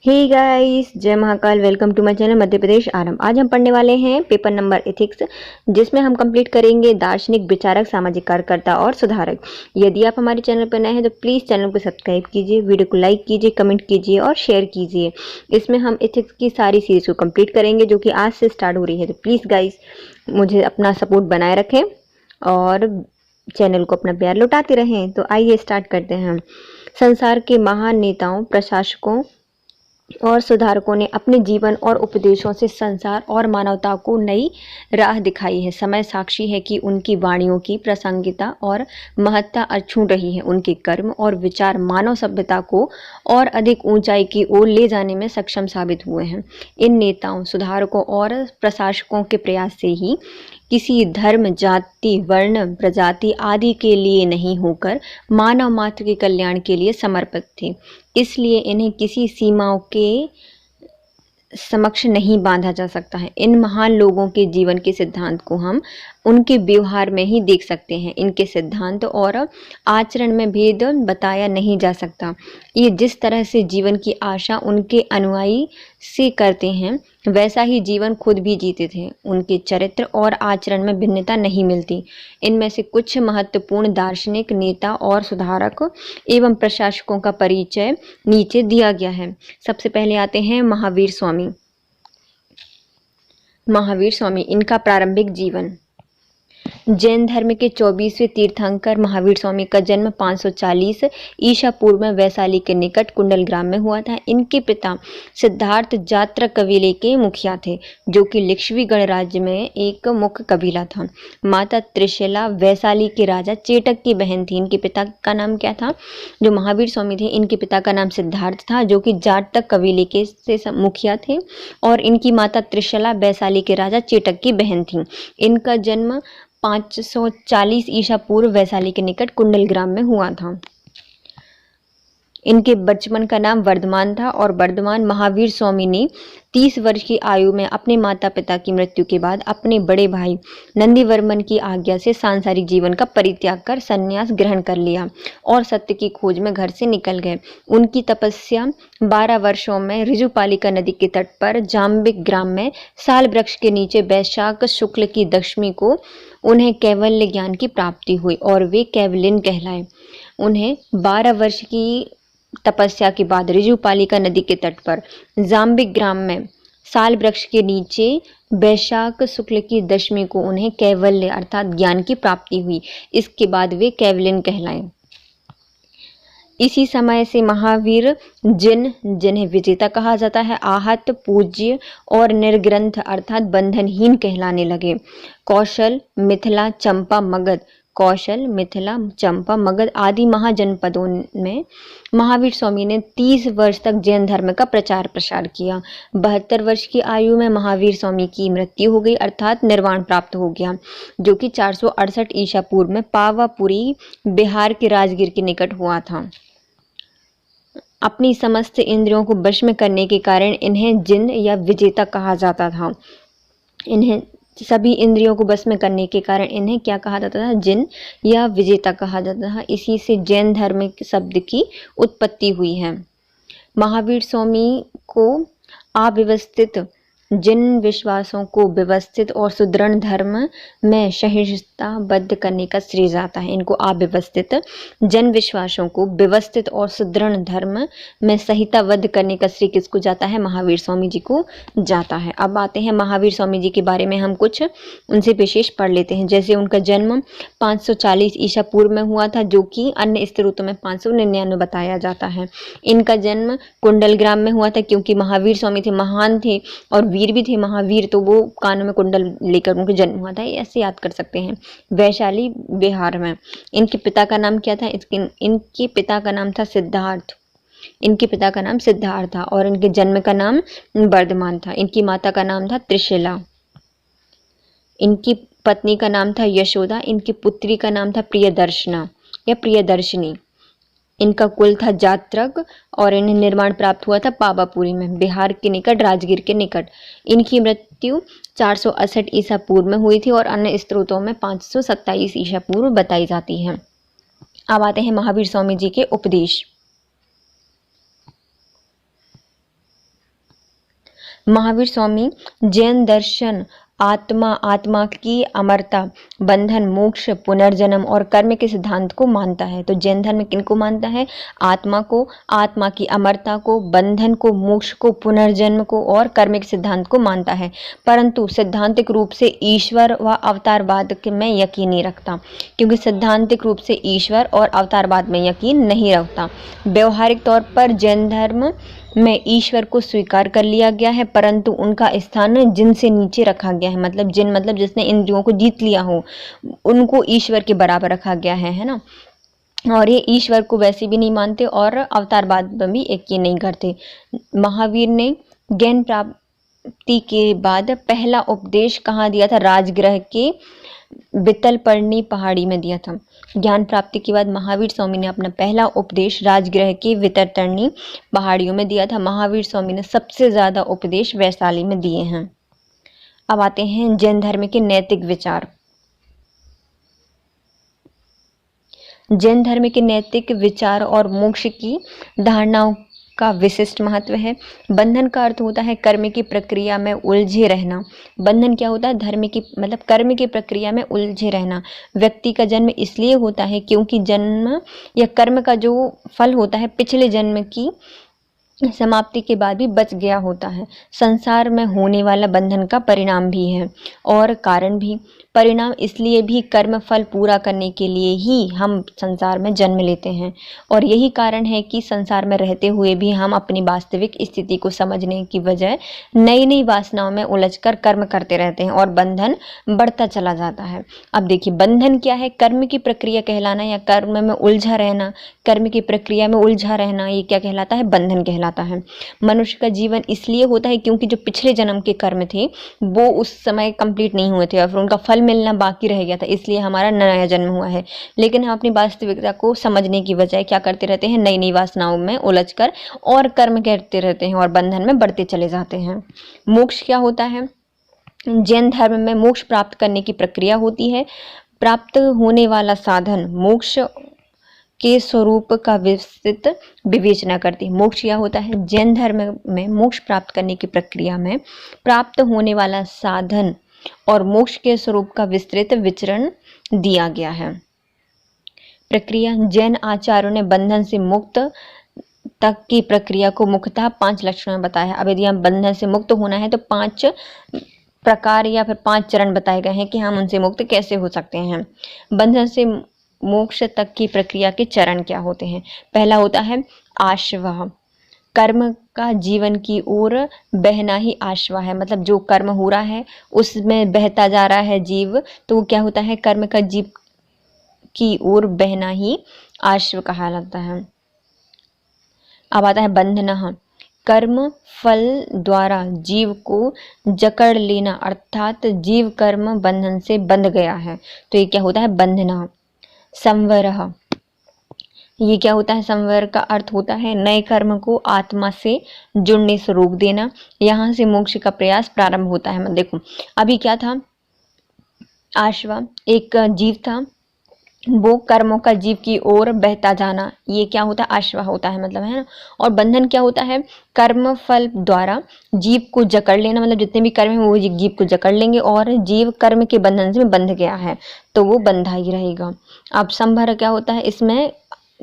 हे guys, जय Mahakal. Welcome to my channel Madhya Pradesh Aarambh. आज हम पढ़ने वाले हैं पेपर नंबर एथिक्स, जिसमें हम कंप्लीट करेंगे दार्शनिक, विचारक, सामाजिक कार्यकर्ता और सुधारक। यदि आप हमारे चैनल पर नए हैं तो प्लीज़ चैनल को सब्सक्राइब कीजिए, वीडियो को लाइक कीजिए, कमेंट कीजिए और शेयर कीजिए। इसमें हम एथिक्स की सारी सीरीज को कंप्लीट करेंगे जो कि आज से स्टार्ट हो रही है। तो प्लीज़ गाइस मुझे अपना सपोर्ट बनाए रखें और चैनल को अपना प्यार लौटाते रहें। तो आइए स्टार्ट करते हैं। संसार के महान नेताओं, प्रशासकों और सुधारकों ने अपने जीवन और उपदेशों से संसार और मानवता को नई राह दिखाई है। समय साक्षी है कि उनकी वाणियों की प्रासंगिकता और महत्ता अक्षुण्ण रही है। उनके कर्म और विचार मानव सभ्यता को और अधिक ऊंचाई की ओर ले जाने में सक्षम साबित हुए हैं। इन नेताओं, सुधारकों और प्रशासकों के प्रयास से ही किसी धर्म, जाति, वर्ण, प्रजाति आदि के लिए नहीं होकर मानव मात्र के कल्याण के लिए समर्पित थे। इसलिए इन्हें किसी सीमाओं के समक्ष नहीं बांधा जा सकता है। इन महान लोगों के जीवन के सिद्धांत को हम उनके व्यवहार में ही देख सकते हैं। इनके सिद्धांत और आचरण में भेद बताया नहीं जा सकता। ये जिस तरह से जीवन की आशा उनके अनुयायी से करते हैं, वैसा ही जीवन खुद भी जीते थे। उनके चरित्र और आचरण में भिन्नता नहीं मिलती। इनमें से कुछ महत्वपूर्ण दार्शनिक, नेता और सुधारक एवं प्रशासकों का परिचय नीचे दिया गया है। सबसे पहले आते हैं महावीर स्वामी। महावीर स्वामी, इनका प्रारंभिक जीवन। जैन धर्म के 24वें तीर्थंकर महावीर स्वामी का जन्म 540 ईसा पूर्व में वैशाली के निकट कुंडल ग्राम में हुआ था। इनके पिता सिद्धार्थ जात्र कबीले के मुखिया थे, जो कि लिच्छवी गणराज्य में एक मुख्य कबीला था। माता त्रिशला वैशाली के राजा चेटक की बहन थी। इनके पिता का नाम क्या था? जो महावीर स्वामी थे, इनके पिता का नाम सिद्धार्थ था, जो कि जाटक कबीले के से मुखिया थे, और इनकी माता त्रिशला वैशाली के राजा चेटक की बहन थी। इनका जन्म 540 ईसा पूर्व वैशाली के निकट कुंडल ग्राम में हुआ था। इनके बचपन का नाम वर्धमान था और वर्धमान महावीर स्वामी ने 30 वर्ष की आयु में अपने माता पिता की मृत्यु के बाद अपने बड़े भाई नंदीवर्मन की आज्ञा से सांसारिक जीवन का परित्याग कर संन्यास ग्रहण कर लिया और सत्य की खोज में घर से निकल गए। उनकी तपस्या 12 वर्षों में ऋजुपालिका नदी के तट पर जाम्बिक ग्राम में साल वृक्ष के नीचे वैशाख शुक्ल की दशमी को उन्हें कैवल्य ज्ञान की प्राप्ति हुई और वे कैवल्यन कहलाए। उन्हें 12 वर्ष की तपस्या के बाद ऋजुपालिका नदी के तट पर जाम्बिक ग्राम में साल वृक्ष के नीचे वैशाख शुक्ल की दशमी को उन्हें कैवल्य अर्थात ज्ञान की प्राप्ति हुई। इसके बाद वे कैवल्यन कहलाए। इसी समय से महावीर जिन्हें विजेता कहा जाता है, आहत, पूज्य और निर्ग्रंथ अर्थात बंधनहीन कहलाने लगे। कौशल, मिथिला, चंपा, मगध कौशल, मिथिला, चंपा, मगध आदि महाजनपदों में महावीर स्वामी ने 30 वर्ष तक जैन धर्म का प्रचार प्रसार किया। 72 वर्ष की आयु में महावीर स्वामी की मृत्यु हो गई अर्थात निर्वाण प्राप्त हो गया, जो कि 468 ईसा पूर्व में पावापुरी बिहार के राजगीर के निकट हुआ था। अपनी समस्त इंद्रियों को वश में करने के कारण इन्हें जिन या विजेता कहा जाता था। इन्हें सभी इंद्रियों को बस में करने के कारण इन्हें क्या कहा जाता था? जिन या विजेता कहा जाता था। इसी से जैन धर्म शब्द की उत्पत्ति हुई है। महावीर स्वामी को अव्यवस्थित जिन विश्वासों को व्यवस्थित और सुदृढ़ धर्म में सहिष्णुताबद्ध करने का श्रेय जाता है। इनको अव्यवस्थित जन विश्वासों को व्यवस्थित और सुदृढ़ धर्म में संहिताबद्ध करने का श्रेय किसको जाता है? महावीर स्वामी जी को जाता है। अब आते हैं महावीर स्वामी जी के बारे में हम कुछ उनसे विशेष पढ़ लेते हैं। जैसे उनका जन्म 540 ईसा पूर्व में हुआ था, जो कि अन्य स्त्रोतों में 599 बताया जाता है। इनका जन्म कुंडल ग्राम में हुआ था, क्योंकि महावीर स्वामी थे, महान थे और वीर भी थे महावीर, तो वो कानों में कुंडल लेकर उनका जन्म हुआ था। ऐसे याद कर सकते हैं। वैशाली बिहार में। इनके पिता का नाम क्या था? इनके पिता का नाम था सिद्धार्थ। इनके पिता का नाम सिद्धार्थ था और इनके जन्म का नाम वर्धमान था। इनकी माता का नाम था त्रिशला। इनकी पत्नी का नाम था यशोदा। इनकी पुत्री का नाम था प्रियदर्शना या प्रियदर्शिनी। इनका कुल था जात्रक और इन्हें निर्माण प्राप्त हुआ था पावापुरी में, बिहार के निकट, राजगीर के निकट। इनकी मृत्यु 468 ईसा पूर्व में हुई थी और अन्य स्त्रोतों में 527 ईसा पूर्व बताई जाती है। अब आते हैं महावीर स्वामी जी के उपदेश। महावीर स्वामी जैन दर्शन आत्मा, आत्मा की अमरता, बंधन, मोक्ष, पुनर्जन्म और कर्म के सिद्धांत को मानता है। तो जैन धर्म किनको मानता है? आत्मा को, आत्मा की अमरता को, बंधन को, मोक्ष को, पुनर्जन्म को और कर्म के सिद्धांत को मानता है, परंतु सैद्धांतिक रूप से ईश्वर व अवतारवाद में यकीन नहीं रखता, क्योंकि सैद्धांतिक रूप से ईश्वर और अवतारवाद में यकीन नहीं रखता। व्यवहारिक तौर पर जैन धर्म में ईश्वर को स्वीकार कर लिया गया है, परंतु उनका स्थान जिन से नीचे रखा गया है। मतलब जिन मतलब जिसने इंद्रियों को जीत लिया हो, उनको ईश्वर के बराबर रखा गया है ना। और ये ईश्वर को वैसे भी नहीं मानते और अवतारवाद में भी यकीन नहीं करते। महावीर ने ज्ञान प्राप्ति के बाद पहला उपदेश कहाँ दिया था? राजगृह के वितलपर्णी पहाड़ी में दिया था। ज्ञान प्राप्ति के बाद महावीर स्वामी ने अपना पहला उपदेश राजगृह के वितरतरणी पहाड़ियों में दिया था। महावीर स्वामी ने सबसे ज़्यादा उपदेश वैशाली में दिए हैं। अब आते हैं जैन धर्म के नैतिक विचार। जैन धर्म के नैतिक विचार और मोक्ष की धारणाओं का विशिष्ट महत्व है। बंधन का अर्थ होता है कर्म की प्रक्रिया में उलझे रहना। बंधन क्या होता है? धर्म की मतलब कर्म की प्रक्रिया में उलझे रहना। व्यक्ति का जन्म इसलिए होता है क्योंकि जन्म या कर्म का जो फल होता है पिछले जन्म की समाप्ति के बाद भी बच गया होता है। संसार में होने वाला बंधन का परिणाम भी है और कारण भी। परिणाम इसलिए भी कर्म फल पूरा करने के लिए ही हम संसार में जन्म लेते हैं, और यही कारण है कि संसार में रहते हुए भी हम अपनी वास्तविक स्थिति को समझने की बजाय नई नई वासनाओं में उलझकर कर्म करते रहते हैं और बंधन बढ़ता चला जाता है। अब देखिए, बंधन क्या है? कर्म की प्रक्रिया कहलाना या कर्म में उलझा रहना, कर्म की प्रक्रिया में उलझा रहना, ये क्या कहलाता है? बंधन कहलाता है। मनुष्य का जीवन इसलिए होता है क्योंकि जो पिछले जन्म के कर्म थे वो उस समय कंप्लीट नहीं हुए थे और फिर उनका फल मिलना बाकी रह गया था, इसलिए हमारा नया जन्म हुआ है। लेकिन हम अपनी वास्तविकता को समझने की बजाय क्या करते रहते हैं? नई नई वासनाओं में उलझकर और कर्म करते रहते हैं और बंधन में बढ़ते चले जाते हैं। मोक्ष क्या होता है? जैन धर्म में मोक्ष प्राप्त करने की प्रक्रिया होती है। प्राप्त होने वाला साधन मोक्ष के स्वरूप का विस्तृत विवेचना करती है। मोक्ष क्या होता है? जैन धर्म में मोक्ष प्राप्त करने की प्रक्रिया में प्राप्त होने वाला साधन और मोक्ष के स्वरूप का विस्तृत विचरण दिया गया है। प्रक्रिया जैन आचार्यों ने बंधन से मुक्त तक की प्रक्रिया को मुख्यतः 5 लक्षणों में बताया है। अब यदि हम बंधन से मुक्त होना है तो 5 प्रकार या फिर 5 चरण बताए गए हैं कि हम उनसे मुक्त कैसे हो सकते हैं। बंधन से मोक्ष तक की प्रक्रिया के चरण क्या होते हैं? पहला होता है आश्वह। कर्म का जीवन की ओर बहना ही आश्वह है। मतलब जो कर्म हो रहा है उसमें बहता जा रहा है जीव, तो वो क्या होता है? कर्म का जीव की ओर बहना ही आश्व कहा जाता है। अब आता है बंधन। कर्म फल द्वारा जीव को जकड़ लेना, अर्थात जीव कर्म बंधन से बंध गया है, तो ये क्या होता है? बंधना। संवरः, ये क्या होता है? संवर का अर्थ होता है नए कर्म को आत्मा से जुड़ने से रोक देना। यहाँ से मोक्ष का प्रयास प्रारंभ होता है। देखो अभी क्या था? आश्वा एक जीव था, वो कर्मों का जीव की ओर बहता जाना, ये क्या होता है? आश्वा होता है, मतलब है ना। और बंधन क्या होता है? कर्म फल द्वारा जीव को जकड़ लेना, मतलब जितने भी कर्म है वो जीव को जकड़ लेंगे और जीव कर्म के बंधन से बंध गया है तो वो बंधा ही रहेगा। अब संभर क्या होता है? इसमें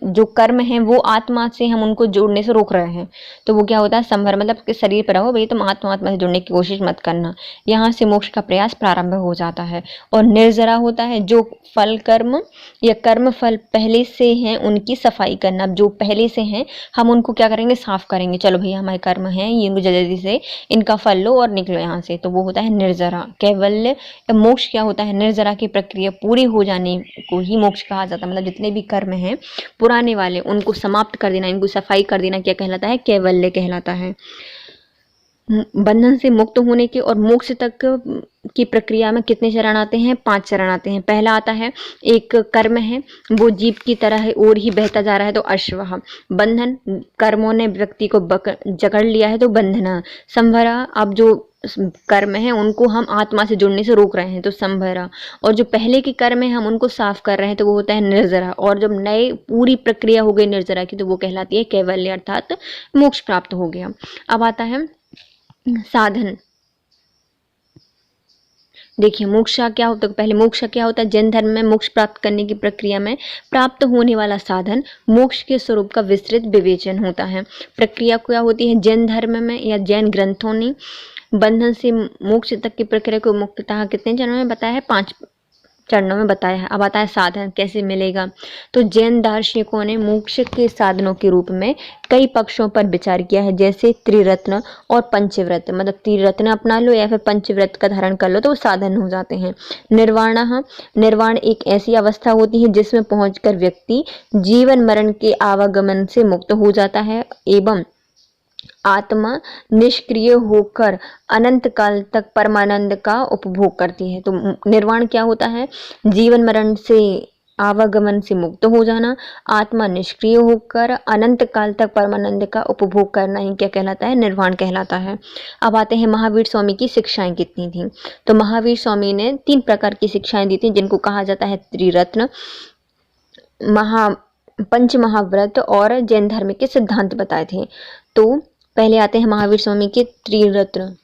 जो कर्म है वो आत्मा से हम उनको जोड़ने से रोक रहे हैं, तो वो क्या होता है? संभर मतलब कि शरीर पर रहो भाई, तुम आत्मा से जुड़ने की कोशिश मत करना। यहाँ से मोक्ष का प्रयास प्रारंभ हो जाता है। और निर्जरा होता है जो फल कर्म या कर्म फल पहले से हैं उनकी सफाई करना। जो पहले से हैं हम उनको क्या करेंगे? साफ करेंगे। चलो भैया हमारे कर्म हैं ये, जल्दी से इनका फल लो और निकलो यहाँ से, तो वो होता है निर्जरा। कैवल्य मोक्ष क्या होता है? निर्जरा की प्रक्रिया पूरी हो जाने को ही मोक्ष कहा जाता है। मतलब जितने भी कर्म हैं पुराने वाले उनको समाप्त कर देना, इनको सफाई कर देना क्या कहलाता है? कैवल्य कहलाता है। बंधन से मुक्त होने के और मोक्ष तक की प्रक्रिया में कितने चरण आते हैं? 5 चरण आते हैं। पहला आता है एक कर्म है वो जीव की तरह और ही बहता जा रहा है, तो अश्वः। बंधन कर्मों ने व्यक्ति को जकड़ लिया है, तो बंधना। संभरा अब जो कर्म है उनको हम आत्मा से जुड़ने से रोक रहे हैं, तो संभरा। और जो पहले के कर्म है हम उनको साफ कर रहे हैं, तो वो होता है निर्जरा। और जब नए पूरी प्रक्रिया हो गई निर्जरा की, तो वो कहलाती है कैवल्य, अर्थात मोक्ष प्राप्त हो गया। अब आता है साधन। देखिए मोक्ष क्या होता है, पहले मोक्ष क्या होता है, जैन धर्म में मोक्ष प्राप्त करने की प्रक्रिया में प्राप्त होने वाला साधन मोक्ष के स्वरूप का विस्तृत विवेचन होता है। प्रक्रिया क्या होती है, जैन धर्म में या जैन ग्रंथों ने बंधन से मोक्ष तक की प्रक्रिया को मुख्यतः कितने चरणों में बताया है, 5 चरणों में बताया है। अब आता है साधन कैसे मिलेगा। तो जैन दार्शनिकों ने मोक्ष के साधनों के रूप में कई पक्षों पर विचार किया है, जैसे त्रिरत्न और पंचव्रत। मतलब त्रिरत्न अपना लो या फिर पंचव्रत का धारण कर लो तो वो साधन हो जाते हैं। निर्वाण एक ऐसी अवस्था होती है जिसमें पहुंचकर व्यक्ति जीवन मरण के आवागमन से मुक्त हो जाता है एवं आत्मा निष्क्रिय होकर अनंत काल तक परमानंद का उपभोग करती है। तो निर्वाण क्या होता है, जीवन मरण से आवागमन से मुक्त हो जाना, आत्मा निष्क्रिय होकर अनंत काल तक परमानंद का उपभोग करना ही क्या कहलाता है, निर्वाण कहलाता है। अब आते हैं महावीर स्वामी की शिक्षाएं कितनी थी। तो महावीर स्वामी ने 3 प्रकार की शिक्षाएं दी थी जिनको कहा जाता है त्रिरत्न, पंच महाव्रत और जैन धर्म के सिद्धांत बताए थे। तो पहले आते हैं महावीर स्वामी के त्रिरत्न।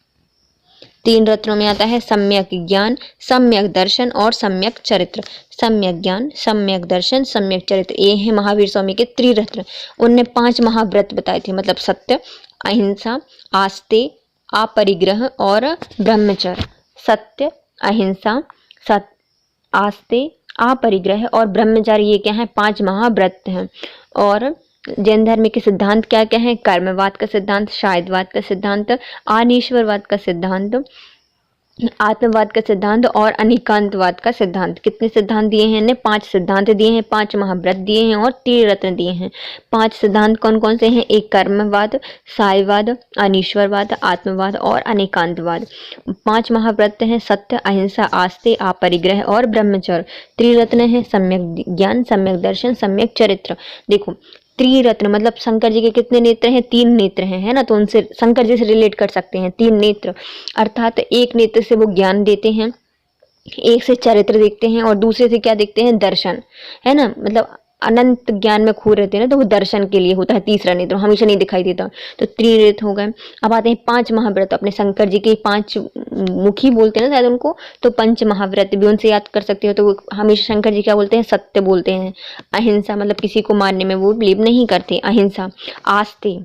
3 रत्नों में आता है सम्यक ज्ञान, सम्यक दर्शन और सम्यक चरित्र। सम्यक ज्ञान, सम्यक दर्शन, सम्यक चरित्र, ये है महावीर स्वामी के त्रिरत्न। उनने 5 महाव्रत बताए थे, मतलब सत्य, अहिंसा, आस्ते, अपरिग्रह और ब्रह्मचर्य। सत्य, अहिंसा, आस्ते, अपरिग्रह और ब्रह्मचारी, ये क्या है, 5 महाव्रत हैं। और जैन धर्म के सिद्धांत क्या क्या है, कर्मवाद का सिद्धांत, शायदवाद का सिद्धांत, अनीश्वरवाद का सिद्धांत, आत्मवाद का सिद्धांत और अनेकांतवाद का सिद्धांत। कितने सिद्धांत दिए हैं इन्हें, 5 सिद्धांत दिए हैं, 5 महाव्रत दिए हैं और त्रिरत्न दिए हैं। 5 सिद्धांत कौन कौन से हैं, एक कर्मवाद, सायवाद, अनीश्वरवाद, आत्मवाद और अनेकांतवाद। 5 महाव्रत हैं सत्य, अहिंसा, आस्ते, अपरिग्रह और ब्रह्मचर्य। त्रिरत्न है सम्यक ज्ञान, सम्यक दर्शन, सम्यक चरित्र। देखो त्रिरत्न मतलब शंकर जी के कितने नेत्र हैं, 3 नेत्र हैं, है ना। तो उनसे शंकर जी से रिलेट कर सकते हैं, 3 नेत्र, अर्थात एक नेत्र से वो ज्ञान देते हैं, एक से चरित्र देखते हैं और दूसरे से क्या देखते हैं, दर्शन, है ना। मतलब अनंत ज्ञान में खो रहते हैं ना, तो वो दर्शन के लिए होता है तीसरा नेत्र, हमेशा नहीं दिखाई देता। तो त्रिनेत्र हो गए। अब आते हैं 5 महाव्रत, अपने शंकर जी के 5 मुखी बोलते हैं ना शायद उनको, तो पंच महाव्रत भी उनसे याद कर सकते हो। तो वो हमेशा शंकर जी क्या बोलते हैं, सत्य बोलते हैं। अहिंसा मतलब किसी को मारने में वो बिलीव नहीं करते, अहिंसा। आस्ते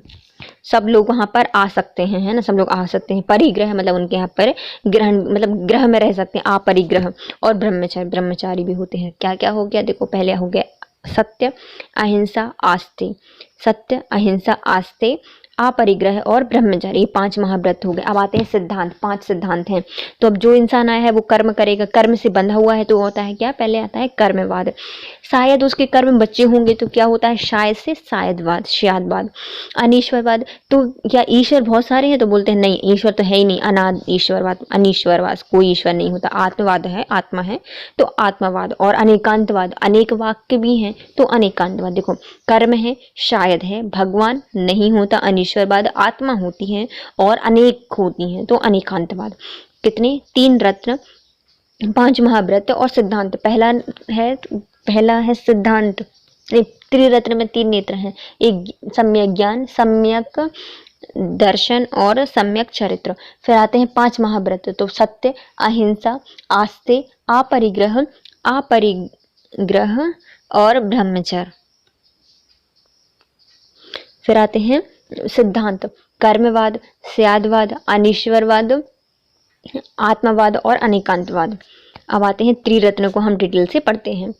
सब लोग वहां पर आ सकते हैं, है ना, सब लोग आ सकते हैं। परिग्रह मतलब उनके यहाँ पर ग्रहण मतलब ग्रह में रह सकते हैं, अपरिग्रह। और ब्रह्मचारी, ब्रह्मचारी भी होते हैं। क्या क्या हो गया, देखो पहले हो गया सत्य, अहिंसा, आस्ते। सत्य, अहिंसा, आस्ते, अपरिग्रह और ब्रह्मचर्य, 5 महाव्रत हो गए। अब आते हैं सिद्धांत, 5 सिद्धांत हैं। तो अब जो इंसान आया है वो कर्म करेगा, कर्म से बंधा हुआ है तो होता है क्या, पहले आता है कर्मवाद। शायद उसके कर्म बच्चे होंगे तो क्या होता है, शायद से शायदवाद, शायदवाद। अनीश्वरवाद, तो क्या ईश्वर बहुत सारे हैं, तो बोलते हैं नहीं ईश्वर तो है ही नहीं, अनाद ईश्वरवाद, अनीश्वरवाद, कोई ईश्वर नहीं होता। आत्मवाद है, आत्मा है तो आत्मवाद। और अनेकांतवाद, अनेक वाक्य भी हैं तो अनेकांतवाद। देखो कर्म है, शायद है, भगवान नहीं होता, अनीश्वरवाद, आत्मा होती है और अनेक होती हैं तो अनेकांतवाद। कितने, 3 रत्न, 5 महाव्रत और सिद्धांत। पहला है सिद्धांत। त्रिरत्न में 3 नेत्र हैं, एक सम्यक ज्ञान, सम्यक दर्शन और सम्यक चरित्र। फिर आते हैं 5 महाव्रत, तो सत्य, अहिंसा, आस्ते, अपरिग्रह और ब्रह्मचर्य। फिर आते हैं सिद्धांत, कर्मवाद, शायदवाद, अनीश्वरवाद, आत्मवाद और अनेकांतवाद। अब आते हैं त्रिरत्न को हम डिटेल से पढ़ते हैं।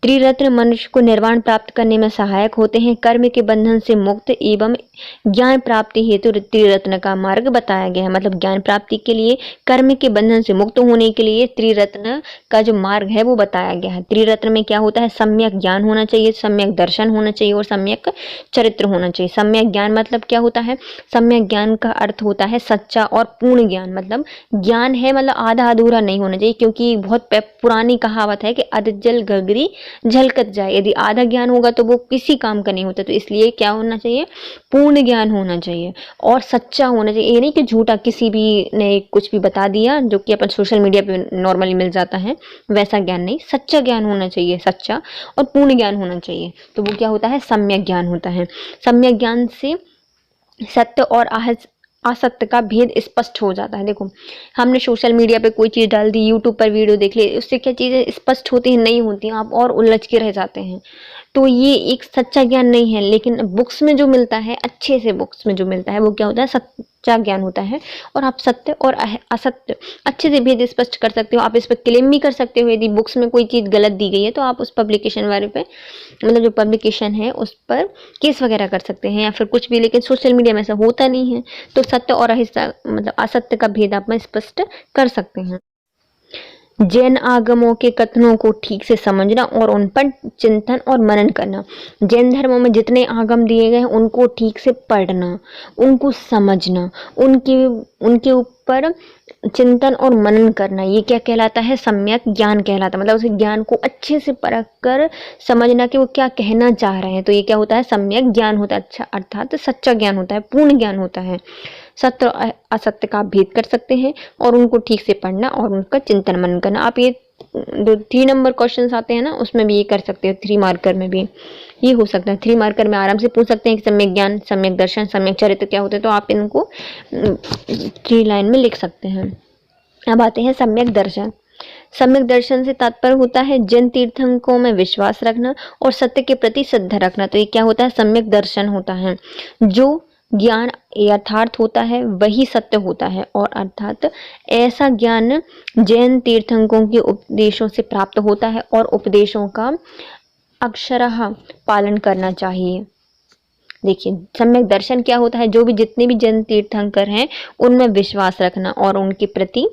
त्रिरत्न मनुष्य को निर्वाण प्राप्त करने में सहायक होते हैं। कर्म के बंधन से मुक्त एवं ज्ञान प्राप्ति हेतु त्रिरत्न का मार्ग बताया गया है। मतलब ज्ञान प्राप्ति के लिए, कर्म के बंधन से मुक्त होने के लिए त्रिरत्न का जो मार्ग है वो बताया गया है। त्रिरत्न में क्या होता है, सम्यक ज्ञान होना चाहिए, सम्यक दर्शन होना चाहिए और सम्यक चरित्र होना चाहिए। सम्यक ज्ञान मतलब क्या होता है, सम्यक ज्ञान का अर्थ होता है सच्चा और पूर्ण ज्ञान। मतलब ज्ञान है मतलब आधा अधूरा नहीं होना चाहिए, क्योंकि बहुत पुरानी कहावत है कि अधजल गगरी झलकत जाए। यदि आधा ज्ञान होगा तो वो किसी काम का नहीं होता। तो इसलिए क्या होना चाहिए, पूर्ण ज्ञान होना चाहिए और सच्चा होना चाहिए। ये नहीं कि झूठा किसी भी ने कुछ भी बता दिया जो कि अपन सोशल मीडिया पे नॉर्मली मिल जाता है, वैसा ज्ञान नहीं। सच्चा ज्ञान होना चाहिए, सच्चा और पूर्ण ज्ञान होना चाहिए। तो वो क्या होता है, सम्यक ज्ञान होता है। सम्यक ज्ञान से सत्य और असत्य का भेद स्पष्ट हो जाता है। देखो, हमने सोशल मीडिया पे कोई चीज़ डाल दी, यूट्यूब पर वीडियो देख ली, उससे क्या चीज़ें स्पष्ट होती हैं, नहीं होती, आप और उलझ के रह जाते हैं। तो ये एक सच्चा ज्ञान नहीं है। लेकिन बुक्स में जो मिलता है, अच्छे से बुक्स में जो मिलता है वो क्या होता है, सच्चा ज्ञान होता है। और आप सत्य और असत्य अच्छे से भेद स्पष्ट कर सकते हो। आप इस पर क्लेम भी कर सकते हो, यदि बुक्स में कोई चीज़ गलत दी गई है तो आप उस पब्लिकेशन वाले पे, मतलब जो पब्लिकेशन है उस पर केस वगैरह कर सकते हैं या फिर कुछ भी। लेकिन सोशल मीडिया में ऐसा होता नहीं है, तो सत्य और मतलब असत्य का भेद आप स्पष्ट कर सकते हैं। जैन आगमों के कथनों को ठीक से समझना और उन पर चिंतन और मनन करना। जैन धर्मों में जितने आगम दिए गए हैं उनको ठीक से पढ़ना, उनको समझना, उनके ऊपर चिंतन और मनन करना, ये क्या कहलाता है, सम्यक ज्ञान कहलाता है। मतलब उस ज्ञान को अच्छे से परख कर समझना कि वो क्या कहना चाह रहे हैं, तो ये क्या होता है, सम्यक ज्ञान होता है। अच्छा, अर्थात सच्चा ज्ञान होता है, पूर्ण ज्ञान होता है। सत्य और असत्य का भेद कर सकते हैं और उनको ठीक से पढ़ना और उनका चिंतन मनन करना। आप ये जो 3 नंबर क्वेश्चंस आते हैं ना, उसमें भी ये कर सकते हो, 3 मार्कर में भी ये हो सकता है। 3 मार्कर में आराम से पूछ सकते हैं कि सम्यक ज्ञान, सम्यक दर्शन, सम्यक चरित्र क्या होते हैं, तो आप इनको 3 लाइन में लिख सकते हैं। अब आते हैं सम्यक दर्शन। सम्यक दर्शन से तात्पर्य होता है जैन तीर्थंकों में विश्वास रखना और सत्य के प्रति श्रद्धा रखना। तो ये क्या होता है, सम्यक दर्शन होता है। जो ज्ञान यथार्थ होता है वही सत्य होता है, और अर्थात ऐसा ज्ञान जैन तीर्थंकों के उपदेशों से प्राप्त होता है और उपदेशों का अक्षरशः पालन करना चाहिए। देखिए, सम्यक दर्शन क्या होता है, जो भी जितने भी जैन तीर्थंकर हैं उनमें विश्वास रखना और उनके प्रति,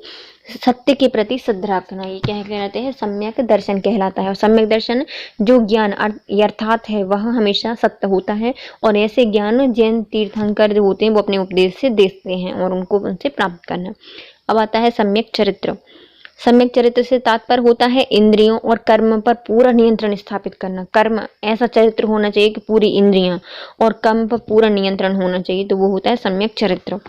सत्य के प्रति श्रद्धा रखना, ये क्या कहलाते हैं, सम्यक दर्शन कहलाता है। और सम्यक दर्शन, जो ज्ञान यथार्थ है वह हमेशा सत्य होता है, और ऐसे ज्ञान जैन तीर्थंकर जो होते हैं वो अपने उपदेश से देते हैं और उनको उनसे प्राप्त करना। अब आता है सम्यक चरित्र। सम्यक चरित्र से तात्पर्य होता है इंद्रियों और कर्म पर पूरा नियंत्रण स्थापित करना। कर्म, ऐसा चरित्र होना चाहिए कि पूरी इंद्रियां और कर्म पर पूरा नियंत्रण होना चाहिए, तो वो होता है सम्यक चरित्र।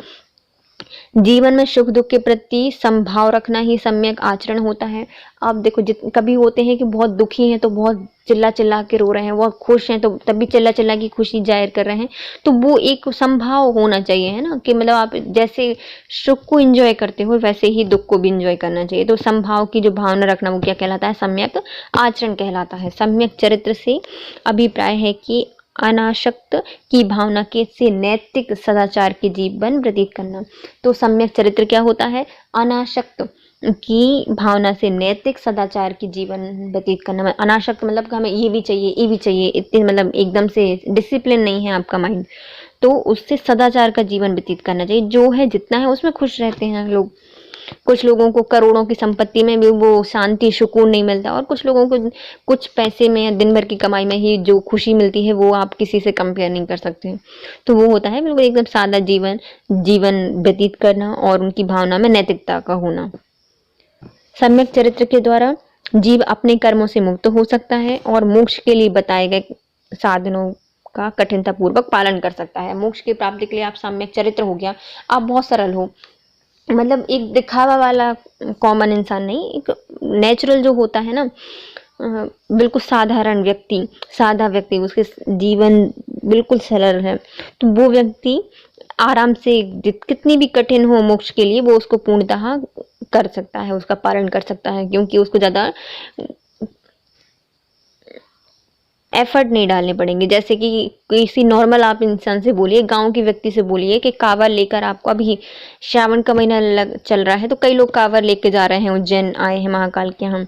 जीवन में सुख दुख के प्रति समभाव रखना ही सम्यक आचरण होता है। आप देखो, कभी होते हैं कि बहुत दुखी हैं तो बहुत चिल्ला चिल्ला के रो रहे हैं, बहुत खुश हैं तो तब भी चिल्ला चिल्ला की खुशी जाहिर कर रहे हैं, तो वो एक समभाव होना चाहिए, है ना, कि मतलब आप जैसे सुख को एंजॉय करते हो वैसे ही दुख को भी एंजॉय करना चाहिए। तो समभाव की जो भावना रखना, वो क्या कहलाता है, सम्यक आचरण कहलाता है। सम्यक चरित्र से अभिप्राय है कि अनासक्त की भावना के से नैतिक सदाचार के जीवन व्यतीत करना। तो सम्यक चरित्र क्या होता है, अनासक्त की भावना से नैतिक सदाचार की जीवन व्यतीत करना। अनासक्त मतलब कि हमें ये भी चाहिए, इतने मतलब एकदम से डिसिप्लिन नहीं है आपका माइंड, तो उससे सदाचार का जीवन व्यतीत करना चाहिए। जो है जितना है उसमें खुश रहते हैं लोग। कुछ लोगों को करोड़ों की संपत्ति में भी वो शांति सुकून नहीं मिलता, और कुछ लोगों को कुछ पैसे में या दिन भर की कमाई में ही जो खुशी मिलती है वो आप किसी से कंपेयर नहीं कर सकते। तो वो होता है बिल्कुल एकदम सादा जीवन व्यतीत करना और उनकी भावना में नैतिकता का होना। सम्यक चरित्र के द्वारा जीव अपने कर्मों से मुक्त हो सकता है और मोक्ष के लिए बताए गए साधनों का कठिनता पूर्वक पालन कर सकता है। मोक्ष की प्राप्ति के लिए आप सम्यक चरित्र हो गया, आप बहुत सरल हो, मतलब एक दिखावा वाला कॉमन इंसान नहीं, एक नेचुरल जो होता है ना, बिल्कुल साधारण व्यक्ति, सादा व्यक्ति, उसके जीवन बिल्कुल सरल है, तो वो व्यक्ति आराम से कितनी भी कठिन हो मोक्ष के लिए वो उसको पूर्णतः कर सकता है, उसका पालन कर सकता है, क्योंकि उसको ज़्यादा एफर्ट नहीं डालने पड़ेंगे। जैसे कि किसी नॉर्मल आप इंसान से बोलिए, गांव के व्यक्ति से बोलिए कि कांवर लेकर आपको, अभी श्रावण का महीना चल रहा है तो कई लोग कांवर लेके जा रहे हैं, उज्जैन आए हैं महाकाल के हम,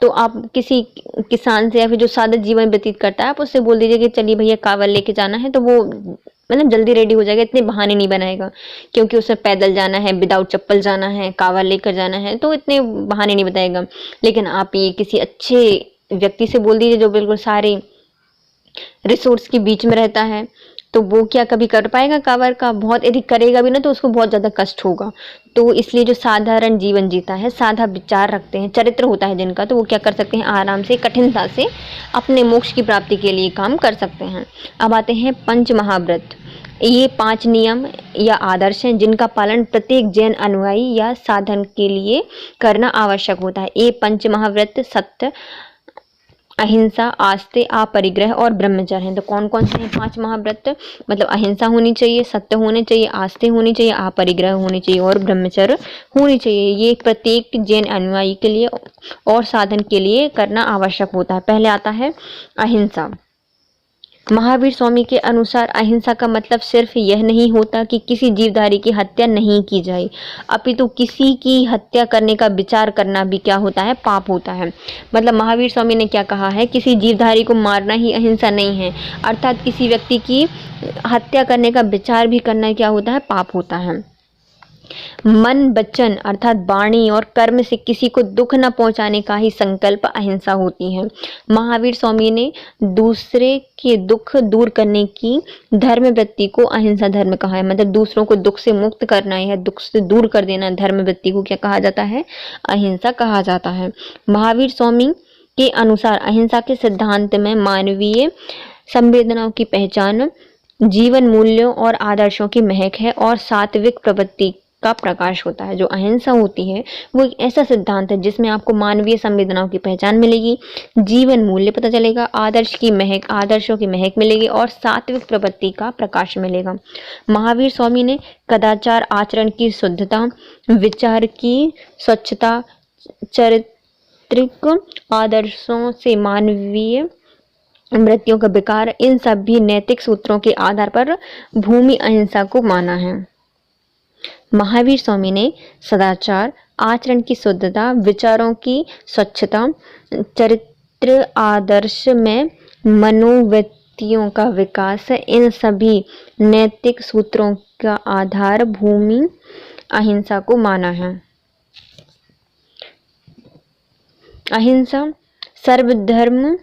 तो आप किसी किसान से या फिर जो सादा जीवन व्यतीत करता है आप उससे बोल दीजिए कि चलिए भैया कांवर लेके जाना है, तो वो मतलब जल्दी रेडी हो जाएगा, इतने बहाने नहीं बनाएगा, क्योंकि उसे पैदल जाना है, विदाउट चप्पल जाना है, कांवर लेकर जाना है, तो इतने बहाने नहीं बताएगा। लेकिन आप ये किसी अच्छे व्यक्ति से बोल दीजिए जो बिल्कुल सारे रिसोर्स के बीच में रहता है, तो वो क्या कभी कर पाएगा कांवर का, बहुत यदि करेगा भी ना तो उसको बहुत ज़्यादा कष्ट होगा। तो इसलिए जो साधारण जीवन जीता है, साधा विचार रखते हैं, चरित्र होता है जिनका, तो वो क्या कर सकते हैं, आराम से कठिनता से अपने मोक्ष की प्राप्ति के लिए काम कर सकते हैं। अब आते हैं पंच महाव्रत। ये 5 नियम या आदर्श हैं जिनका पालन प्रत्येक जैन अनुयायी या साधन के लिए करना आवश्यक होता है। ये पंच महाव्रत सत्य, अहिंसा, आस्ते, अपरिग्रह और ब्रह्मचर्य हैं। तो कौन कौन से हैं 5 महाव्रत? मतलब अहिंसा होनी चाहिए, सत्य होने चाहिए, आस्ते होनी चाहिए, अपरिग्रह होनी चाहिए और ब्रह्मचर्य होनी चाहिए। ये प्रत्येक जैन अनुयायी के लिए और साधन के लिए करना आवश्यक होता है। पहले आता है अहिंसा। महावीर स्वामी के अनुसार अहिंसा का मतलब सिर्फ यह नहीं होता कि किसी जीवधारी की हत्या नहीं की जाए, अपितु किसी की हत्या करने का विचार करना भी क्या होता है? पाप होता है। मतलब महावीर स्वामी ने क्या कहा है? किसी जीवधारी को मारना ही अहिंसा नहीं है, अर्थात किसी व्यक्ति की हत्या करने का विचार भी करना क्या होता है? पाप होता है। मन, वचन अर्थात वाणी और कर्म से किसी को दुख न पहुंचाने का ही संकल्प अहिंसा होती है। महावीर स्वामी ने दूसरे के दुख दूर करने की धर्म वृत्ति को अहिंसा धर्म कहा है। मतलब दूसरों को दुख से मुक्त करना है, दुख से दूर कर देना धर्म वृत्ति को क्या कहा जाता है? अहिंसा कहा जाता है। महावीर स्वामी के अनुसार अहिंसा के सिद्धांत में मानवीय संवेदनाओं की पहचान, जीवन मूल्यों और आदर्शों की महक है और सात्विक प्रवृत्ति का प्रकाश होता है। जो अहिंसा होती है वो एक ऐसा सिद्धांत है जिसमें आपको मानवीय संवेदनाओं की पहचान मिलेगी, जीवन मूल्य पता चलेगा, आदर्शों की महक मिलेगी और सात्विक प्रवृत्ति का प्रकाश मिलेगा। महावीर स्वामी ने कदाचार, आचरण की शुद्धता, विचार की स्वच्छता, चारित्रिक आदर्शों से मानवीय वृत्तियों का विकार, इन सभी नैतिक सूत्रों के आधार पर भूमि अहिंसा को माना है। महावीर स्वामी ने सदाचार, आचरण की शुद्धता, विचारों की स्वच्छता, चरित्र आदर्श में मनोवृत्तियों का विकास, इन सभी नैतिक सूत्रों का आधार भूमि अहिंसा को माना है। अहिंसा सर्वधर्म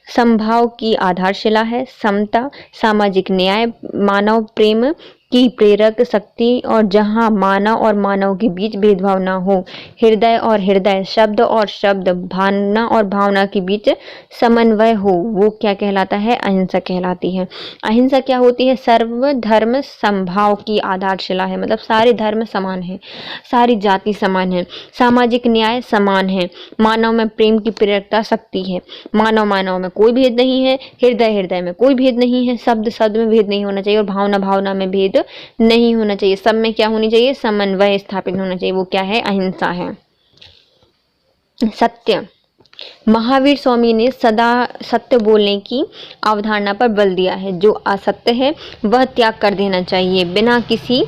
समभाव की आधारशिला है। समता, सामाजिक न्याय, मानव प्रेम की प्रेरक शक्ति और जहाँ मानव और मानव के बीच भेदभाव न हो, हृदय और हृदय, शब्द और शब्द, भावना और भावना के बीच समन्वय हो, वो क्या कहलाता है? अहिंसा कहलाती है। अहिंसा क्या होती है? सर्वधर्म समभाव की आधारशिला है। मतलब सारे धर्म समान हैं, सारी जाति समान है, सामाजिक न्याय समान है, मानव में प्रेम की प्रेरकता शक्ति है, मानव मानव में कोई भेद नहीं है, हृदय हृदय में कोई भेद नहीं है, शब्द शब्द में भेद नहीं होना चाहिए और भावना भावना में भेद नहीं होना चाहिए। सब में क्या होनी चाहिए? समन्वय स्थापित होना चाहिए। वो क्या है? अहिंसा है। सत्य, महावीर स्वामी ने सदा सत्य बोलने की अवधारणा पर बल दिया है। जो असत्य है वह त्याग कर देना चाहिए। बिना किसी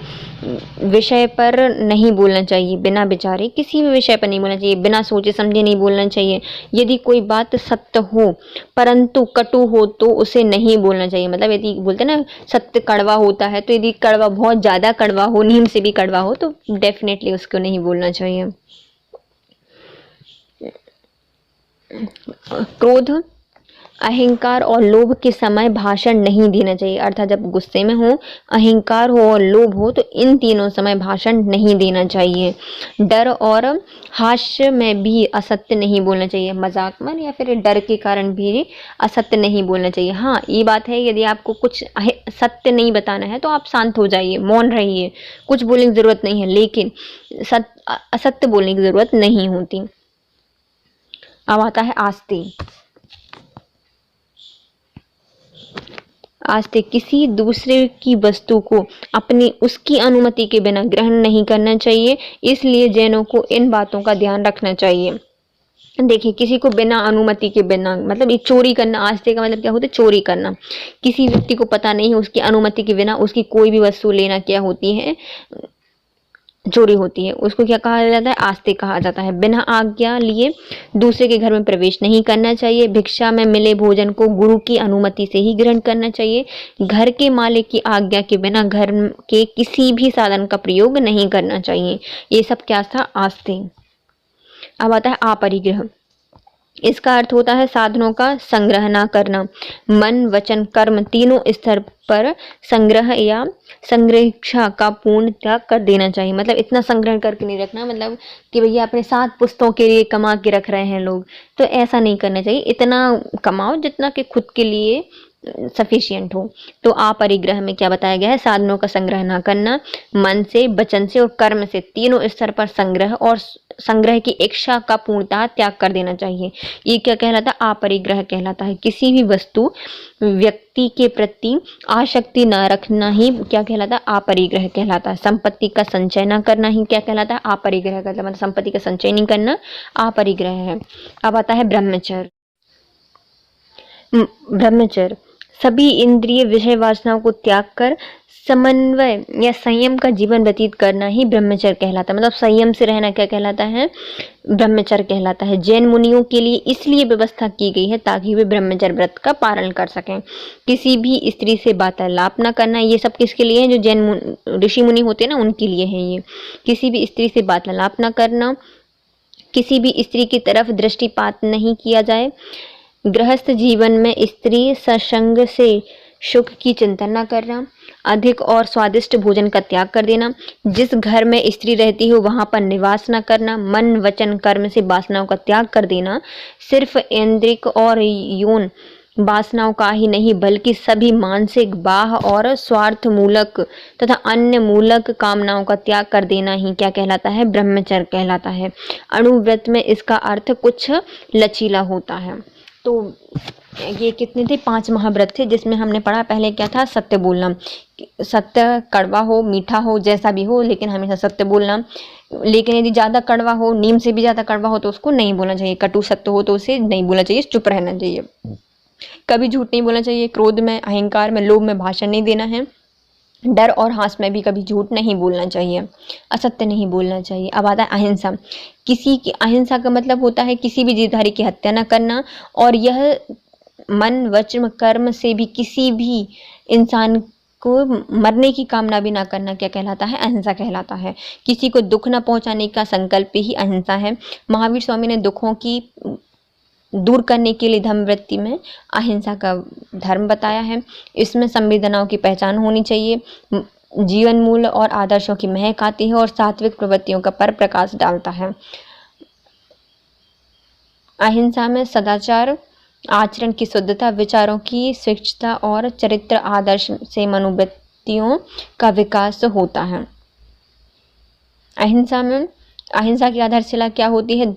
विषय पर नहीं बोलना चाहिए, बिना विचारे किसी भी विषय पर नहीं बोलना चाहिए, बिना सोचे समझे नहीं बोलना चाहिए। यदि कोई बात सत्य हो परंतु कटु हो तो उसे नहीं बोलना चाहिए। मतलब यदि बोलते ना सत्य कड़वा होता है, तो यदि कड़वा बहुत ज़्यादा कड़वा हो, नीम से भी कड़वा हो, तो डेफिनेटली उसको नहीं बोलना चाहिए। क्रोध, अहंकार और लोभ के समय भाषण नहीं देना चाहिए। अर्थात जब गुस्से में हो, अहंकार हो और लोभ हो, तो इन तीनों समय भाषण नहीं देना चाहिए। डर और हास्य में भी असत्य नहीं बोलना चाहिए। मजाक में या फिर डर के कारण भी असत्य नहीं बोलना चाहिए। हाँ, ये बात है, यदि आपको कुछ सत्य नहीं बताना है तो आप शांत हो जाइए, मौन रहिए, कुछ बोलने की जरूरत नहीं है, लेकिन असत्य बोलने की जरूरत नहीं होती। अब आता है आस्ते। आस्ते, किसी दूसरे की वस्तु को अपनी उसकी अनुमति के बिना ग्रहण नहीं करना चाहिए। इसलिए जैनों को इन बातों का ध्यान रखना चाहिए। देखिए, किसी को बिना अनुमति के बिना, मतलब ये चोरी करना, आस्ते का मतलब क्या होता है? चोरी करना। किसी व्यक्ति को पता नहीं, उसकी अनुमति के बिना उसकी कोई भी वस्तु लेना क्या होती है? चोरी होती है। उसको क्या कहा जाता है? आस्ते कहा जाता है। बिना आज्ञा लिए दूसरे के घर में प्रवेश नहीं करना चाहिए। भिक्षा में मिले भोजन को गुरु की अनुमति से ही ग्रहण करना चाहिए। घर के मालिक की आज्ञा के बिना घर के किसी भी साधन का प्रयोग नहीं करना चाहिए। ये सब क्या था? आस्ते। अब आता है अपरिग्रह। इसका अर्थ होता है साधनों का संग्रह ना करना। मन, वचन, कर्म तीनों स्तर पर संग्रह या संग्रक्षा का पूर्ण त्याग कर देना चाहिए। मतलब इतना संग्रह करके नहीं रखना, मतलब कि भैया अपने 7 पुस्तों के लिए कमा के रख रहे हैं लोग, तो ऐसा नहीं करना चाहिए। इतना कमाओ जितना कि खुद के लिए सफिशिएंट हो। तो अपरिग्रह में क्या बताया गया है? साधनों का संग्रह ना करना, मन से, वचन से और कर्म से तीनों स्तर पर संग्रह और संग्रह की इच्छा का पूर्णतः त्याग कर देना चाहिए। ये क्या कहलाता है? अपरिग्रह कहलाता है। किसी भी वस्तु व्यक्ति के प्रति आसक्ति न रखना ही क्या कहलाता है? अपरिग्रह कहलाता है। संपत्ति का संचय न करना ही क्या कहलाता है? अपरिग्रह कहलाता है। मतलब संपत्ति का संचय नहीं करना अपरिग्रह है। अब आता है ब्रह्मचर्य। ब्रह्मचर्य सभी इंद्रिय विषय वासनाओं को त्याग कर समन्वय या संयम का जीवन व्यतीत करना ही ब्रह्मचर्य कहलाता है। मतलब संयम से रहना क्या कहलाता है? ब्रह्मचर्य कहलाता है। जैन मुनियों के लिए इसलिए व्यवस्था की गई है ताकि वे ब्रह्मचर्य व्रत का पालन कर सकें। किसी भी स्त्री से वार्तालाप न करना, ये सब किसके लिए है? जो जैन ऋषि मुनि होते हैं ना, उनके लिए है ये। किसी भी स्त्री से वार्तालाप न करना, किसी भी स्त्री की तरफ दृष्टिपात नहीं किया जाए, गृहस्थ जीवन में स्त्री सत्संग से सुख की चिंता न करना, अधिक और स्वादिष्ट भोजन का त्याग कर देना, जिस घर में स्त्री रहती हो वहां पर निवास न करना, मन वचन कर्म से वासनाओं का त्याग कर देना, सिर्फ ऐन्द्रिक और यौन वासनाओं का ही नहीं बल्कि सभी मानसिक, बाह्य और स्वार्थ मूलक तथा अन्य मूलक कामनाओं का त्याग कर देना ही क्या कहलाता है? ब्रह्मचर्य कहलाता है। अणुव्रत में इसका अर्थ कुछ लचीला होता है। तो ये कितने थे? 5 महाव्रत थे, जिसमें हमने पढ़ा पहले क्या था? सत्य बोलना। सत्य कड़वा हो मीठा हो जैसा भी हो, लेकिन हमेशा सत्य बोलना। लेकिन यदि ज़्यादा कड़वा हो, नीम से भी ज़्यादा कड़वा हो, तो उसको नहीं बोलना चाहिए। कटु सत्य हो तो उसे नहीं बोलना चाहिए, चुप रहना चाहिए। कभी झूठ नहीं बोलना चाहिए। क्रोध में, अहंकार में, लोभ में भाषण नहीं देना है। डर और हास में भी कभी झूठ नहीं बोलना चाहिए, असत्य नहीं बोलना चाहिए। अब आता है अहिंसा। किसी की अहिंसा का मतलब होता है किसी भी जीवधारी की हत्या न करना, और यह मन वचन कर्म से भी किसी भी इंसान को मरने की कामना भी ना करना क्या कहलाता है? अहिंसा कहलाता है। किसी को दुख न पहुंचाने का संकल्प ही अहिंसा है। महावीर स्वामी ने दुखों की दूर करने के लिए धर्मवृत्ति में अहिंसा का धर्म बताया है। इसमें संवेदनाओं की पहचान होनी चाहिए, जीवन मूल्य और आदर्शों की महक आती है और सात्विक प्रवृत्तियों का पर प्रकाश डालता है। अहिंसा में सदाचार, आचरण की शुद्धता, विचारों की स्वच्छता और चरित्र आदर्श से मनोवृत्तियों का विकास होता है। अहिंसा की आधारशिला क्या होती है?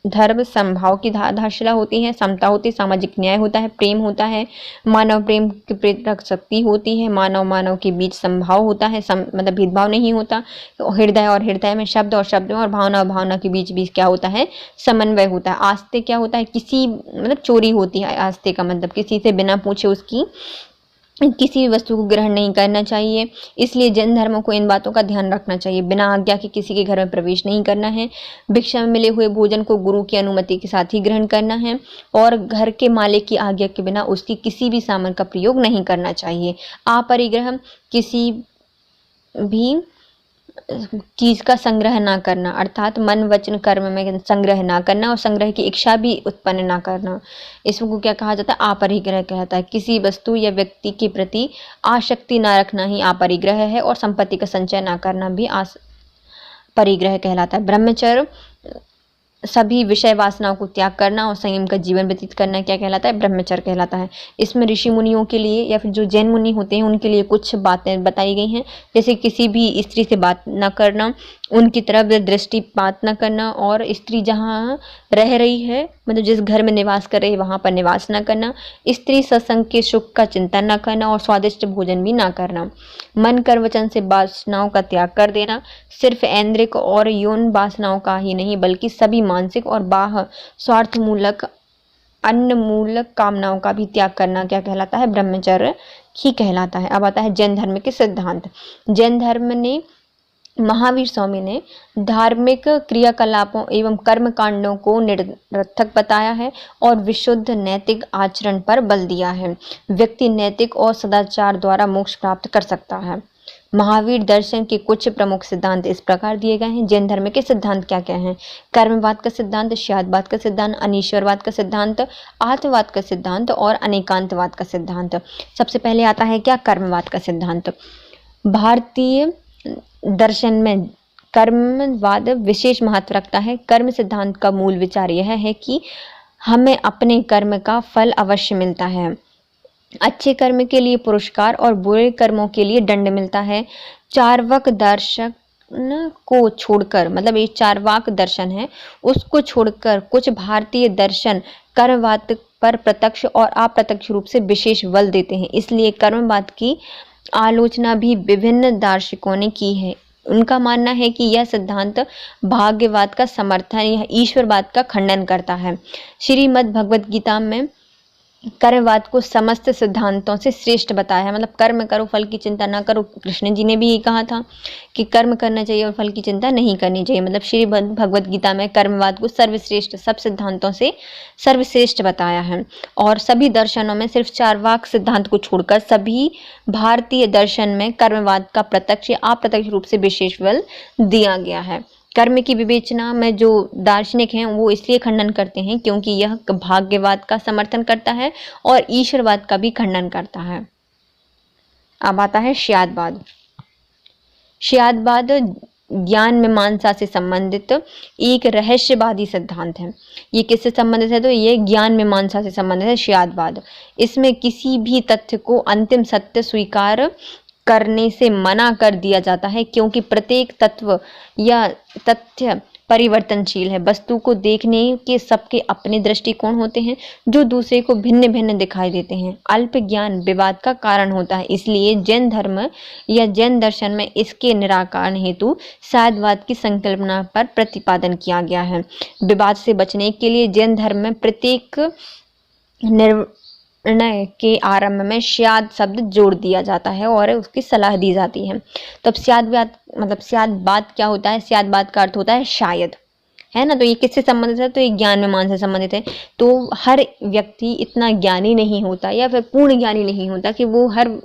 धर्म समभाव की आधारशिला होती है, समता होती है, सामाजिक न्याय होता है, प्रेम होता है, मानव प्रेम की प्रेरक शक्ति होती है, मानव के बीच समभाव होता है, मतलब भेदभाव नहीं होता, हृदय और हृदय में, शब्द और शब्द में, और भावना के बीच क्या होता है? समन्वय होता है। आस्ते क्या होता है? किसी मतलब चोरी होती है। आस्ते का मतलब किसी से बिना पूछे उसकी किसी भी वस्तु को ग्रहण नहीं करना चाहिए। इसलिए जैन धर्मों को इन बातों का ध्यान रखना चाहिए। बिना आज्ञा के किसी के घर में प्रवेश नहीं करना है। भिक्षा में मिले हुए भोजन को गुरु की अनुमति के साथ ही ग्रहण करना है, और घर के मालिक की आज्ञा के बिना उसकी किसी भी सामान का प्रयोग नहीं करना चाहिए। अपरिग्रह किसी भी चीज का संग्रह ना करना, अर्थात मन वचन कर्म में संग्रह ना करना और संग्रह की इच्छा भी उत्पन्न ना करना। इसको क्या कहा जाता है? अपरिग्रह कहता है। किसी वस्तु या व्यक्ति के प्रति आसक्ति ना रखना ही अपरिग्रह है, और संपत्ति का संचय ना करना भी परिग्रह कहलाता है। ब्रह्मचर्य सभी विषय वासनाओं को त्याग करना और संयम का जीवन व्यतीत करना क्या कहलाता है? ब्रह्मचर्य कहलाता है। इसमें ऋषि मुनियों के लिए या फिर जो जैन मुनि होते हैं उनके लिए कुछ बातें बताई गई हैं, जैसे किसी भी स्त्री से बात न करना, उनकी तरफ दृष्टिपात न करना, और स्त्री जहाँ रह रही है मतलब जिस घर में निवास कर रही है वहाँ पर निवास न करना, स्त्री सत्संग के सुख का चिंतन न करना और स्वादिष्ट भोजन भी न करना, मन कर्म वचन से वासनाओं का त्याग कर देना, सिर्फ ऐन्द्रिक और यौन वासनाओं का ही नहीं बल्कि सभी मानसिक और बाह्य स्वार्थ मूलक अन्य मूलक कामनाओं का भी त्याग करना क्या कहलाता है? ब्रह्मचर्य ही कहलाता है। अब आता है जैन धर्म के सिद्धांत। जैन धर्म ने महावीर स्वामी ने धार्मिक क्रियाकलापों एवं कर्म कांडों को निरर्थक बताया है और विशुद्ध नैतिक आचरण पर बल दिया है। व्यक्ति नैतिक और सदाचार द्वारा मोक्ष प्राप्त कर सकता है। महावीर दर्शन के कुछ प्रमुख सिद्धांत इस प्रकार दिए गए हैं। जैन धर्म के सिद्धांत क्या क्या हैं? कर्मवाद का सिद्धांत, श्यादवाद का सिद्धांत, अनीश्वरवाद का सिद्धांत, आत्मवाद का सिद्धांत और अनेकांतवाद का सिद्धांत। सबसे पहले आता है क्या? कर्मवाद का सिद्धांत। भारतीय दर्शन में कर्मवाद विशेष महत्व रखता है। कर्म सिद्धांत का मूल विचार यह है कि हमें अपने कर्म का फल अवश्य मिलता है। अच्छे कर्म के लिए पुरस्कार और बुरे कर्मों के लिए दंड मिलता है। चार्वाक को छोड़कर, मतलब ये चार्वाक दर्शन है उसको छोड़कर कुछ भारतीय दर्शन कर्मवाद पर प्रत्यक्ष और अप्रत्यक्ष रूप से विशेष बल देते हैं। इसलिए कर्मवाद की आलोचना भी विभिन्न दार्शनिकों ने की है। उनका मानना है कि यह सिद्धांत भाग्यवाद का समर्थन या ईश्वरवाद का खंडन करता है। श्रीमद् भगवद गीता में कर्मवाद को समस्त सिद्धांतों से श्रेष्ठ बताया है। मतलब कर्म करो, फल की चिंता ना करो। कृष्ण जी ने भी ये कहा था कि कर्म करना चाहिए और फल की चिंता नहीं करनी चाहिए। मतलब श्री भगवद गीता में कर्मवाद को सर्वश्रेष्ठ, सब सिद्धांतों से सर्वश्रेष्ठ बताया है। और सभी दर्शनों में सिर्फ चार्वाक सिद्धांत को छोड़कर सभी भारतीय दर्शन में कर्मवाद का प्रत्यक्ष या अप्रत्यक्ष रूप से विशेष बल दिया गया है। कर्म की विवेचना में जो दार्शनिक हैं वो इसलिए खंडन करते हैं क्योंकि यह भाग्यवाद का समर्थन करता है और ईश्वरवाद का भी खंडन करता है। अब आता है श्यादवाद। श्यादवाद ज्ञान मीमांसा से संबंधित एक रहस्यवादी सिद्धांत है। ये किससे संबंधित है? तो ये ज्ञान मीमांसा से संबंधित है श्यादवाद। इसमें किसी भी तथ्य को अंतिम सत्य स्वीकार करने से मना कर दिया जाता है क्योंकि प्रत्येक तत्व या तथ्य परिवर्तनशील है। वस्तु को देखने के सबके अपने दृष्टिकोण होते हैं जो दूसरे को भिन्न भिन्न दिखाई देते हैं। अल्प ज्ञान विवाद का कारण होता है। इसलिए जैन धर्म या जैन दर्शन में इसके निराकरण हेतु श्यादवाद की संकल्पना पर प्रतिपादन किया गया है। विवाद से बचने के लिए जैन धर्म में प्रत्येक निर्णय के आरंभ में श्याद शब्द जोड़ दिया जाता है और उसकी सलाह दी जाती है। तब श्यादवाद, मतलब श्यादवाद क्या होता है? श्यादवाद का अर्थ होता है शायद, है ना। तो ये किससे संबंधित है? तो ये ज्ञान मीमांसा से संबंधित है। तो हर व्यक्ति इतना ज्ञानी नहीं होता या फिर पूर्ण ज्ञानी नहीं होता कि वो हर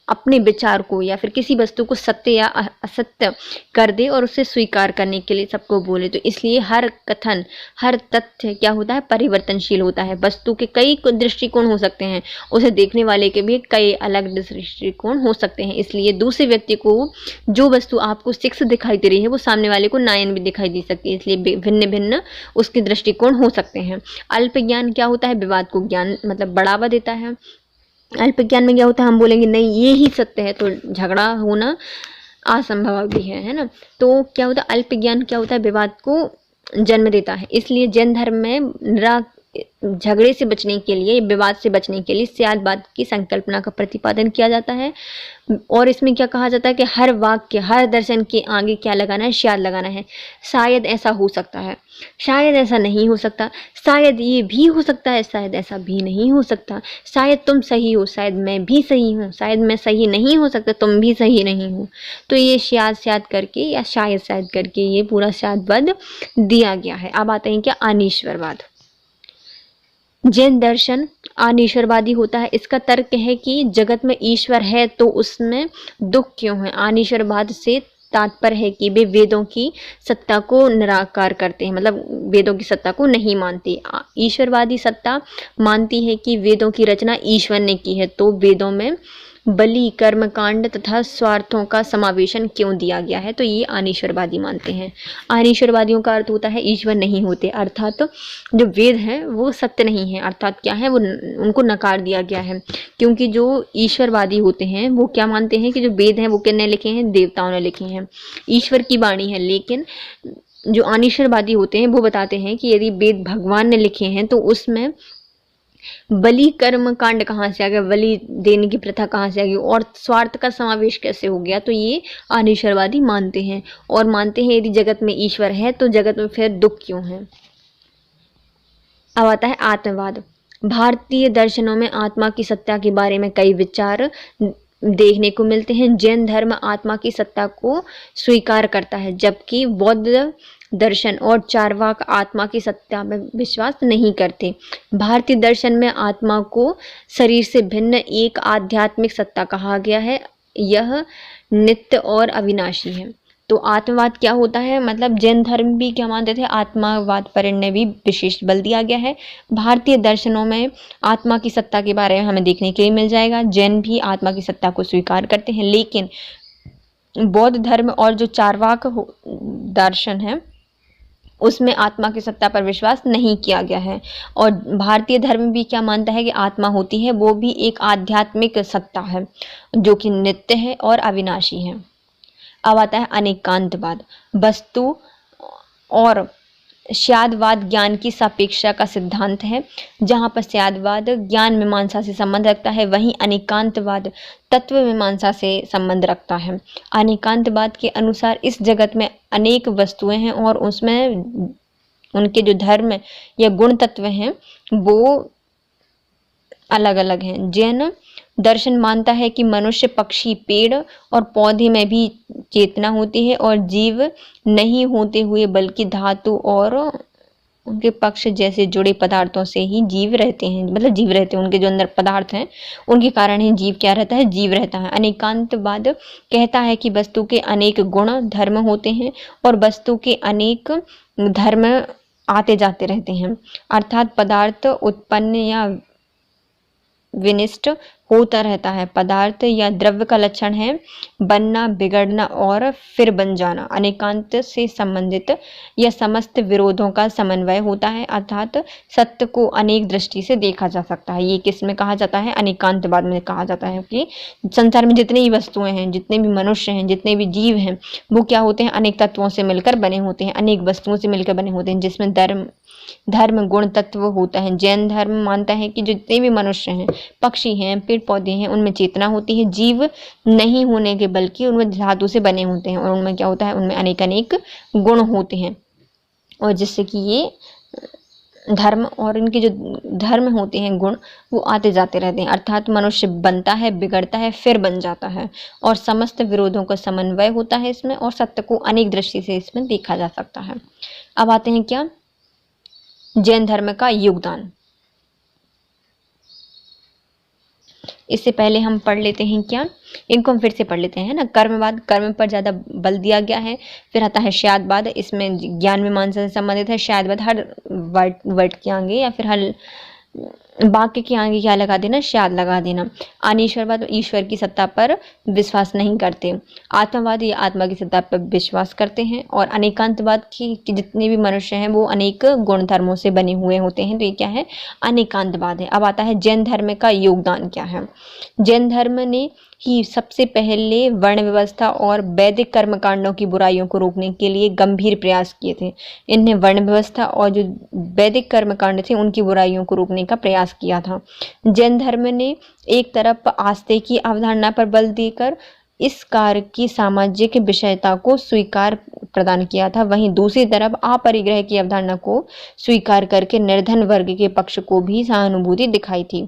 अपने विचार को या फिर किसी वस्तु को सत्य या असत्य कर दे और उसे स्वीकार करने के लिए सबको बोले। तो इसलिए हर कथन, हर तथ्य क्या होता है? परिवर्तनशील होता है। वस्तु के कई दृष्टिकोण हो सकते हैं, उसे देखने वाले के भी कई अलग दृष्टिकोण हो सकते हैं। इसलिए दूसरे व्यक्ति को जो वस्तु आपको सिक्स दिखाई दे रही है वो सामने वाले को 9 भी दिखाई दे सकती है। इसलिए भिन्न भिन्न उसके दृष्टिकोण हो सकते हैं। अल्प ज्ञान क्या होता है? विवाद को ज्ञान मतलब बढ़ावा देता है। अल्प ज्ञान में क्या होता है? हम बोलेंगे नहीं ये ही सत्य है, तो झगड़ा होना असंभव भी है ना। तो क्या होता है? अल्प ज्ञान क्या होता है? विवाद को जन्म देता है। इसलिए जैन धर्म में झगड़े से बचने के लिए, विवाद से बचने के लिए श्यादवाद की संकल्पना का प्रतिपादन किया जाता है। और इसमें क्या कहा जाता है कि हर वाक्य, हर दर्शन के आगे क्या लगाना है? श्याद लगाना है। शायद ऐसा हो सकता है, शायद ऐसा नहीं हो सकता, शायद ये भी हो सकता है, शायद ऐसा भी नहीं हो सकता, शायद तुम सही हो, शायद मैं भी सही हूँ, शायद मैं सही नहीं हो सकता, तुम भी सही नहीं हो। तो ये श्याद करके या शायद करके ये पूरा श्यादवाद दिया गया है। अब आते हैं क्या? अनीश्वरवाद। जैन दर्शन अनीश्वरवादी होता है। इसका तर्क है कि जगत में ईश्वर है तो उसमें दुख क्यों है। अनीश्वरवाद से तात्पर्य है कि वे वेदों की सत्ता को निराकार करते हैं, मतलब वेदों की सत्ता को नहीं मानते। ईश्वरवादी सत्ता मानती है कि वेदों की रचना ईश्वर ने की है, तो वेदों में बलि, कर्मकांड तथा स्वार्थों का समावेशन क्यों दिया गया है। तो ये अनीश्वरवादी मानते हैं। अनीश्वरवादियों का अर्थ होता है ईश्वर नहीं होते, अर्थात जो वेद हैं वो सत्य नहीं है, अर्थात क्या है? वो उनको नकार दिया गया है। क्योंकि जो ईश्वरवादी होते हैं वो क्या मानते हैं कि जो वेद हैं वो किसने लिखे हैं? देवताओं ने लिखे हैं, ईश्वर की वाणी है। लेकिन जो अनीश्वरवादी होते हैं वो बताते हैं कि यदि वेद भगवान ने लिखे हैं तो उसमें बलि, कर्म कांड कहाँ से आ गया, बलि देने की प्रथा कहाँ से आ गई और स्वार्थ का समावेश कैसे हो गया। तो ये अनीश्वरवादी मानते हैं और मानते हैं यदि जगत में ईश्वर है तो जगत में फिर दुख क्यों है। अब आता है आत्मवाद। भारतीय दर्शनों में आत्मा की सत्ता के बारे में कई विचार देखने को मिलते हैं। जैन धर्म आत्मा की सत्ता को स्वीकार करता है, जबकि बौद्ध दर्शन और चार्वाक आत्मा की सत्ता में विश्वास नहीं करते। भारतीय दर्शन में आत्मा को शरीर से भिन्न एक आध्यात्मिक सत्ता कहा गया है, यह नित्य और अविनाशी है। तो आत्मवाद क्या होता है? मतलब जैन धर्म भी क्या मानते थे? आत्मावाद पर इन्हें भी विशेष बल दिया गया है। भारतीय दर्शनों में आत्मा की सत्ता के बारे में हमें देखने के लिए मिल जाएगा। जैन भी आत्मा की सत्ता को स्वीकार करते हैं, लेकिन बौद्ध धर्म और जो चार्वाक दर्शन है उसमें आत्मा की सत्ता पर विश्वास नहीं किया गया है। और भारतीय धर्म भी क्या मानता है कि आत्मा होती है वो भी एक आध्यात्मिक सत्ता है जो कि नित्य है और अविनाशी है। अब आता है अनेकांतवाद। वस्तु और स्यादवाद ज्ञान की सापेक्षता का सिद्धांत है। जहाँ पर स्यादवाद ज्ञान मीमांसा से संबंध रखता है, वहीं अनेकांतवाद तत्व मीमांसा से संबंध रखता है। अनेकांतवाद के अनुसार इस जगत में अनेक वस्तुएं हैं और उसमें उनके जो धर्म या गुण तत्व हैं वो अलग अलग हैं। जैन दर्शन मानता है कि मनुष्य, पक्षी, पेड़ और पौधे में भी चेतना होती है और जीव नहीं होते हुए बल्कि धातु और उनके पक्ष जैसे जुड़े पदार्थों से ही जीव रहते हैं, मतलब जीव रहते हैं, उनके जो अंदर पदार्थ हैं उनके कारण ही जीव क्या रहता है, जीव रहता है। अनेकांतवाद कहता है कि वस्तु के अनेक गुण धर्म होते हैं और वस्तु के अनेक धर्म आते जाते रहते हैं, अर्थात पदार्थ उत्पन्न या विनिष्ट होता रहता है। पदार्थ या द्रव्य का लक्षण है बनना, बिगड़ना और फिर बन जाना। अनेकांत से संबंधित या समस्त विरोधों का समन्वय होता है, अर्थात सत्य को अनेक दृष्टि से देखा जा सकता है। ये किस में कहा जाता है, अनेकांतवाद में कहा जाता है कि संसार में जितनी भी वस्तुएं हैं, जितने भी मनुष्य हैं, जितने भी जीव हैं, वो क्या होते हैं, अनेक तत्वों से मिलकर बने होते हैं, अनेक वस्तुओं से मिलकर बने होते हैं, जिसमें धर्म गुण तत्व होता है। जैन धर्म मानता है कि जितने भी मनुष्य हैं, पक्षी हैं, पेड़ पौधे हैं, उनमें चेतना होती है, जीव नहीं होने के बल्कि उनमें धातु से बने होते हैं और उनमें क्या होता है, उनमें अनेक अनेक गुण होते हैं और जिससे कि ये धर्म और इनके जो धर्म होते हैं, गुण, वो आते जाते रहते हैं, अर्थात मनुष्य बनता है, बिगड़ता है, फिर बन जाता है और समस्त विरोधों का समन्वय होता है इसमें और सत्य को अनेक दृष्टि से इसमें देखा जा सकता है। अब आते हैं क्या, जैन धर्म का योगदान। इससे पहले हम पढ़ लेते हैं क्या, इनको हम फिर से पढ़ लेते हैं ना। कर्मवाद, कर्म पर ज्यादा बल दिया गया है। फिर आता है स्यादवाद, इसमें ज्ञान मीमांसा से संबंधित है। स्यादवाद हर वर्ड के आगे या फिर हर वाक्य के आगे क्या लगा देना, स्याद लगा देना। अनीश्वरवाद, ईश्वर की सत्ता पर विश्वास नहीं करते। आत्मवाद, ये आत्मा की सत्ता पर विश्वास करते हैं। और अनेकांतवाद की जितने भी मनुष्य हैं वो अनेक गुण धर्मों से बने हुए होते हैं, तो ये क्या है, अनेकांतवाद है। अब आता है जैन धर्म का योगदान क्या है। जैन धर्म ने ही सबसे पहले वर्ण व्यवस्था और वैदिक कर्मकांडों की बुराइयों को रोकने के लिए गंभीर प्रयास किए थे। इन्हें वर्ण व्यवस्था और जो वैदिक कर्मकांड थे उनकी बुराइयों को रोकने का प्रयास किया था। जैन धर्म ने एक तरफ आस्थे की अवधारणा पर बल देकर इस कार्य की सामाजिक विषयता को स्वीकार प्रदान किया था, वहीं दूसरी तरफ अपरिग्रह की अवधारणा को स्वीकार करके निर्धन वर्ग के पक्ष को भी सहानुभूति दिखाई थी।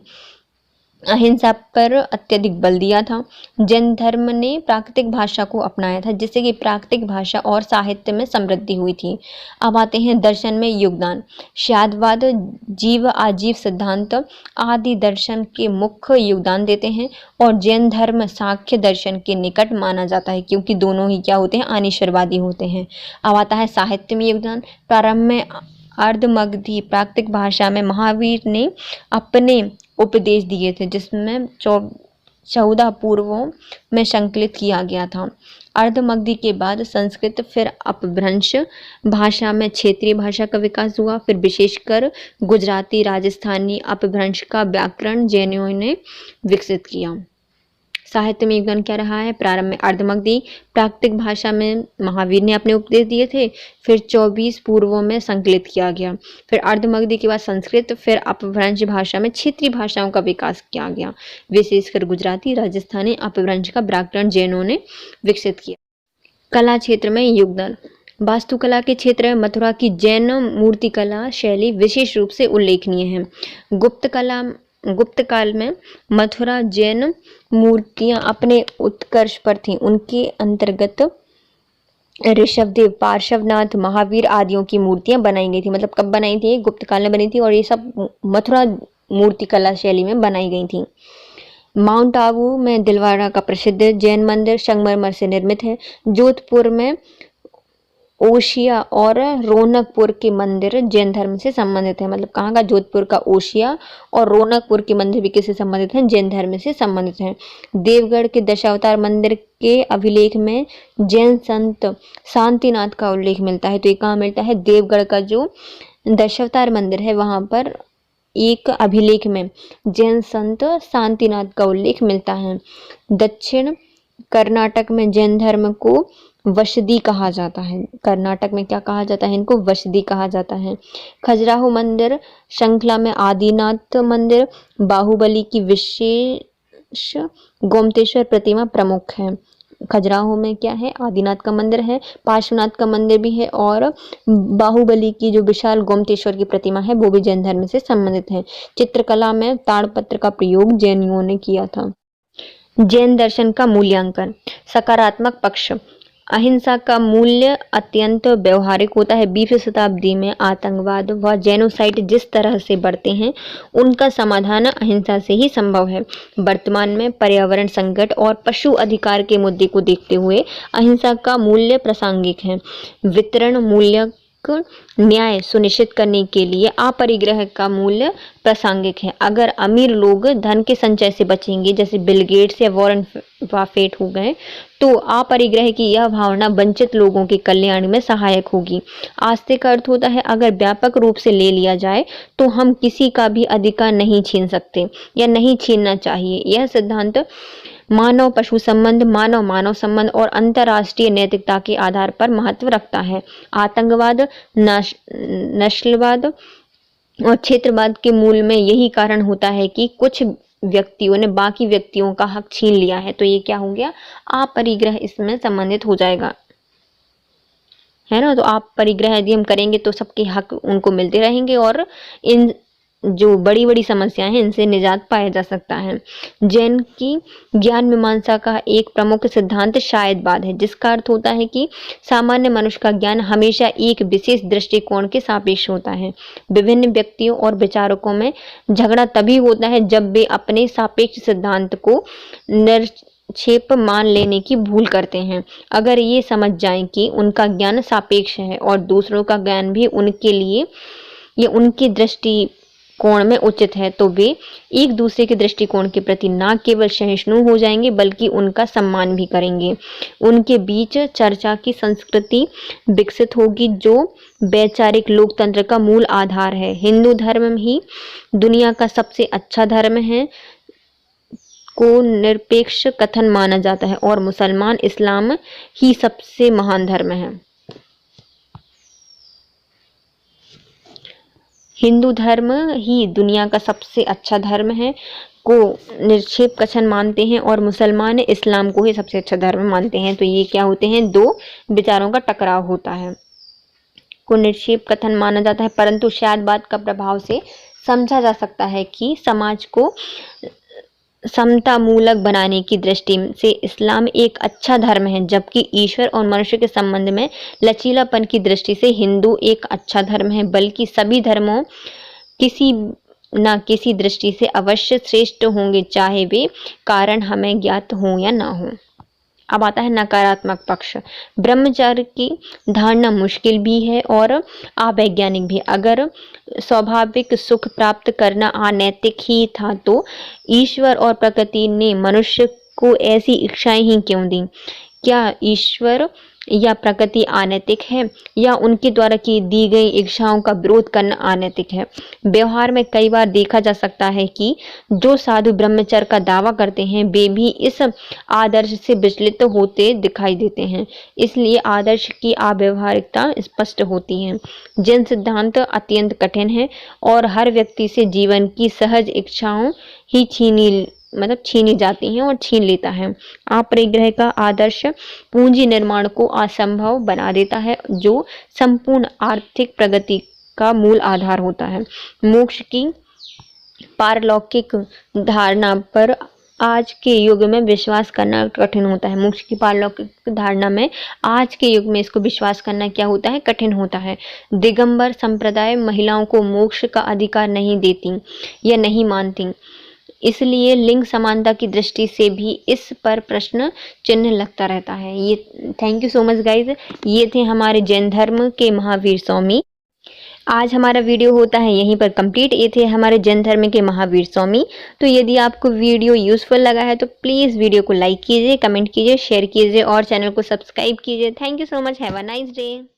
अहिंसा पर अत्यधिक बल दिया था। जैन धर्म ने प्राकृतिक भाषा को अपनाया था, जिससे कि प्राकृतिक भाषा और साहित्य में समृद्धि हुई थी। अब आते हैं दर्शन में योगदान। स्यादवाद जीव आजीव सिद्धांत आदि दर्शन के मुख्य योगदान देते हैं और जैन धर्म सांख्य दर्शन के निकट माना जाता है, क्योंकि दोनों ही क्या होते हैं, अनीश्वरवादी होते हैं। अब आता है साहित्य में योगदान। प्रारंभ में अर्धमगधी प्राकृतिक भाषा में महावीर ने अपने उपदेश दिए थे, जिसमें 14 पूर्वों में संकलित किया गया था। अर्धमगधी के बाद संस्कृत, फिर अपभ्रंश भाषा में क्षेत्रीय भाषा का विकास हुआ। फिर विशेषकर गुजराती, राजस्थानी अपभ्रंश का व्याकरण जैनियों ने विकसित किया। साहित्य में योगदान क्या रहा है। प्रारंभ में अर्धमगधी प्राकृतिक भाषा में महावीर ने अपने उपदेश दिए थे, फिर 24 पूर्वों में संकलित किया गया। फिर अर्धमगधी के बाद संस्कृत, फिर अपभ्रंश भाषा में क्षेत्रीय भाषाओं का विकास किया गया। विशेषकर गुजराती, राजस्थानी अपभ्रंश का व्याकरण जैनों ने विकसित किया। कला क्षेत्र में योगदान। वास्तुकला के क्षेत्र में मथुरा की जैन मूर्तिकला शैली विशेष रूप से उल्लेखनीय है। गुप्त काल में मथुरा जैन मूर्तियां अपने उत्कर्ष पर थीं। उनके अंतर्गत ऋषभदेव, पार्श्वनाथ, महावीर आदियों की मूर्तियां बनाई गई थी। मतलब कब बनाई थी, गुप्त काल में बनी थी और ये सब मथुरा मूर्तिकला शैली में बनाई गई थी। माउंट आबू में दिलवाड़ा का प्रसिद्ध जैन मंदिर संगमरमर से निर्मित है। जोधपुर में ओशिया और रौनकपुर के मंदिर जैन धर्म से संबंधित है। मतलब कहाँ का, जोधपुर का ओशिया और रौनकपुर के मंदिर भी किससे संबंधित हैं, जैन धर्म से संबंधित हैं। देवगढ़ के दशावतार मंदिर के अभिलेख में जैन संत शांतिनाथ का उल्लेख मिलता है। तो ये कहाँ मिलता है, देवगढ़ का जो दशावतार मंदिर है वहाँ पर एक अभिलेख में जैन संत शांतिनाथ का उल्लेख मिलता है। दक्षिण कर्नाटक में जैन धर्म को वशदी कहा जाता है। कर्नाटक में क्या कहा जाता है? इनको वशदी कहा जाता है। खजुराहो मंदिर श्रृंखला में आदिनाथ मंदिर, बाहुबली की विशेष गोमतेश्वर प्रतिमा प्रमुख है। खजुराहो में क्या है? आदिनाथ का मंदिर है, पार्श्वनाथ का मंदिर भी है और बाहुबली की जो विशाल गोमतेश्वर की प्रतिमा है वो भी जैन धर्म से संबंधित है। चित्रकला में ताड़पत्र का प्रयोग जैनियों ने किया था। जैन दर्शन का मूल्यांकन। सकारात्मक पक्ष। अहिंसा का मूल्य अत्यंत व्यवहारिक होता है। 20वीं शताब्दी में आतंकवाद व जेनोसाइड जिस तरह से बढ़ते हैं उनका समाधान अहिंसा से ही संभव है। वर्तमान में पर्यावरण संकट और पशु अधिकार के मुद्दे को देखते हुए अहिंसा का मूल्य प्रासंगिक है। वितरण मूल्य न्याय सुनिश्चित करने के लिए अपरिग्रह का मूल्य प्रासंगिक है। अगर अमीर लोग धन के संचय से बचेंगे, जैसे बिल गेट्स या वॉरेन बफेट हो गए, तो अपरिग्रह की यह भावना वंचित लोगों के कल्याण में सहायक होगी। आस्तिक का अर्थ होता है अगर व्यापक रूप से ले लिया जाए तो हम किसी का भी अधिकार नहीं छीन सकते या नहीं छीनना चाहिए। यह सिद्धांत मानव पशु संबंध, मानव मानव संबंध और अंतर्राष्ट्रीय नैतिकता के आधार पर महत्व रखता है। आतंकवाद, नस्लवाद और क्षेत्रवाद के मूल में यही कारण होता है कि कुछ व्यक्तियों ने बाकी व्यक्तियों का हक छीन लिया है। तो ये क्या हो गया? अपरिग्रह इसमें संबंधित हो जाएगा, है ना। तो आप परिग्रह यदि हम करेंगे तो सबके हक उनको मिलते रहेंगे और इन जो बड़ी बड़ी समस्याएं हैं इनसे निजात पाया जा सकता है। जैन की ज्ञान मीमांसा का एक प्रमुख सिद्धांत शायदवाद है, जिसका अर्थ होता है कि सामान्य मनुष्य का ज्ञान हमेशा एक विशेष दृष्टिकोण के सापेक्ष होता है। विभिन्न व्यक्तियों और विचारकों में झगड़ा तभी होता है जब वे अपने सापेक्ष सिद्धांत को निरपेक्ष मान लेने की भूल करते हैं। अगर ये समझ जाएं कि उनका ज्ञान सापेक्ष है और दूसरों का ज्ञान भी उनके लिए या उनकी दृष्टिकोण में उचित है, तो वे एक दूसरे के दृष्टिकोण के प्रति न केवल सहिष्णु हो जाएंगे बल्कि उनका सम्मान भी करेंगे। उनके बीच चर्चा की संस्कृति विकसित होगी जो वैचारिक लोकतंत्र का मूल आधार है। हिंदू धर्म ही दुनिया का सबसे अच्छा धर्म है को निरपेक्ष कथन माना जाता है और मुसलमान इस्लाम ही सबसे महान धर्म है। हिंदू धर्म ही दुनिया का सबसे अच्छा धर्म है को निरपेक्ष कथन मानते हैं और मुसलमान इस्लाम को ही सबसे अच्छा धर्म मानते हैं। तो ये क्या होते हैं? दो विचारों का टकराव होता है, को निरपेक्ष कथन माना जाता है। परंतु शायदवाद का प्रभाव से समझा जा सकता है कि समाज को समतामूलक बनाने की दृष्टि से इस्लाम एक अच्छा धर्म है, जबकि ईश्वर और मनुष्य के संबंध में लचीलापन की दृष्टि से हिंदू एक अच्छा धर्म है। बल्कि सभी धर्मों किसी न किसी दृष्टि से अवश्य श्रेष्ठ होंगे, चाहे वे कारण हमें ज्ञात हों या ना हो। अब आता है नकारात्मक पक्ष। ब्रह्मचर्य की धारणा मुश्किल भी है और अवैज्ञानिक भी। अगर स्वाभाविक सुख प्राप्त करना अनैतिक ही था तो ईश्वर और प्रकृति ने मनुष्य को ऐसी इच्छाएं ही क्यों दी? क्या ईश्वर या प्रकृति अनैतिक है या उनके द्वारा की दी गई इच्छाओं का विरोध करना अनैतिक है? व्यवहार में कई बार देखा जा सकता है कि जो साधु ब्रह्मचर्य का दावा करते हैं वे भी इस आदर्श से विचलित होते दिखाई देते हैं। इसलिए आदर्श की अव्यवहारिकता स्पष्ट होती है। जैन सिद्धांत अत्यंत कठिन है और हर व्यक्ति से जीवन की सहज इच्छाओं ही छीनी जाती हैं और छीन लेता है। अपरिग्रह का आदर्श पूंजी निर्माण को असंभव बना देता है, जो संपूर्ण आर्थिक प्रगति का मूल आधार होता है। मोक्ष की पारलौकिक धारणा पर आज के युग में विश्वास करना कठिन होता है। मोक्ष की पारलौकिक धारणा में आज के युग में इसको विश्वास करना क्या होता है? कठिन होता है। दिगंबर संप्रदाय महिलाओं को मोक्ष का अधिकार नहीं देती या नहीं मानती, इसलिए लिंग समानता की दृष्टि से भी इस पर प्रश्न चिन्ह लगता रहता है। ये thank you so much guys. ये थे हमारे जैन धर्म के महावीर स्वामी। आज हमारा वीडियो होता है यहीं पर कंप्लीट। ये थे हमारे जैन धर्म के महावीर स्वामी। तो यदि आपको वीडियो यूजफुल लगा है तो प्लीज़ वीडियो को लाइक कीजिए, कमेंट कीजिए, शेयर कीजिए और चैनल को सब्सक्राइब कीजिए। Thank you so much. Have a nice day.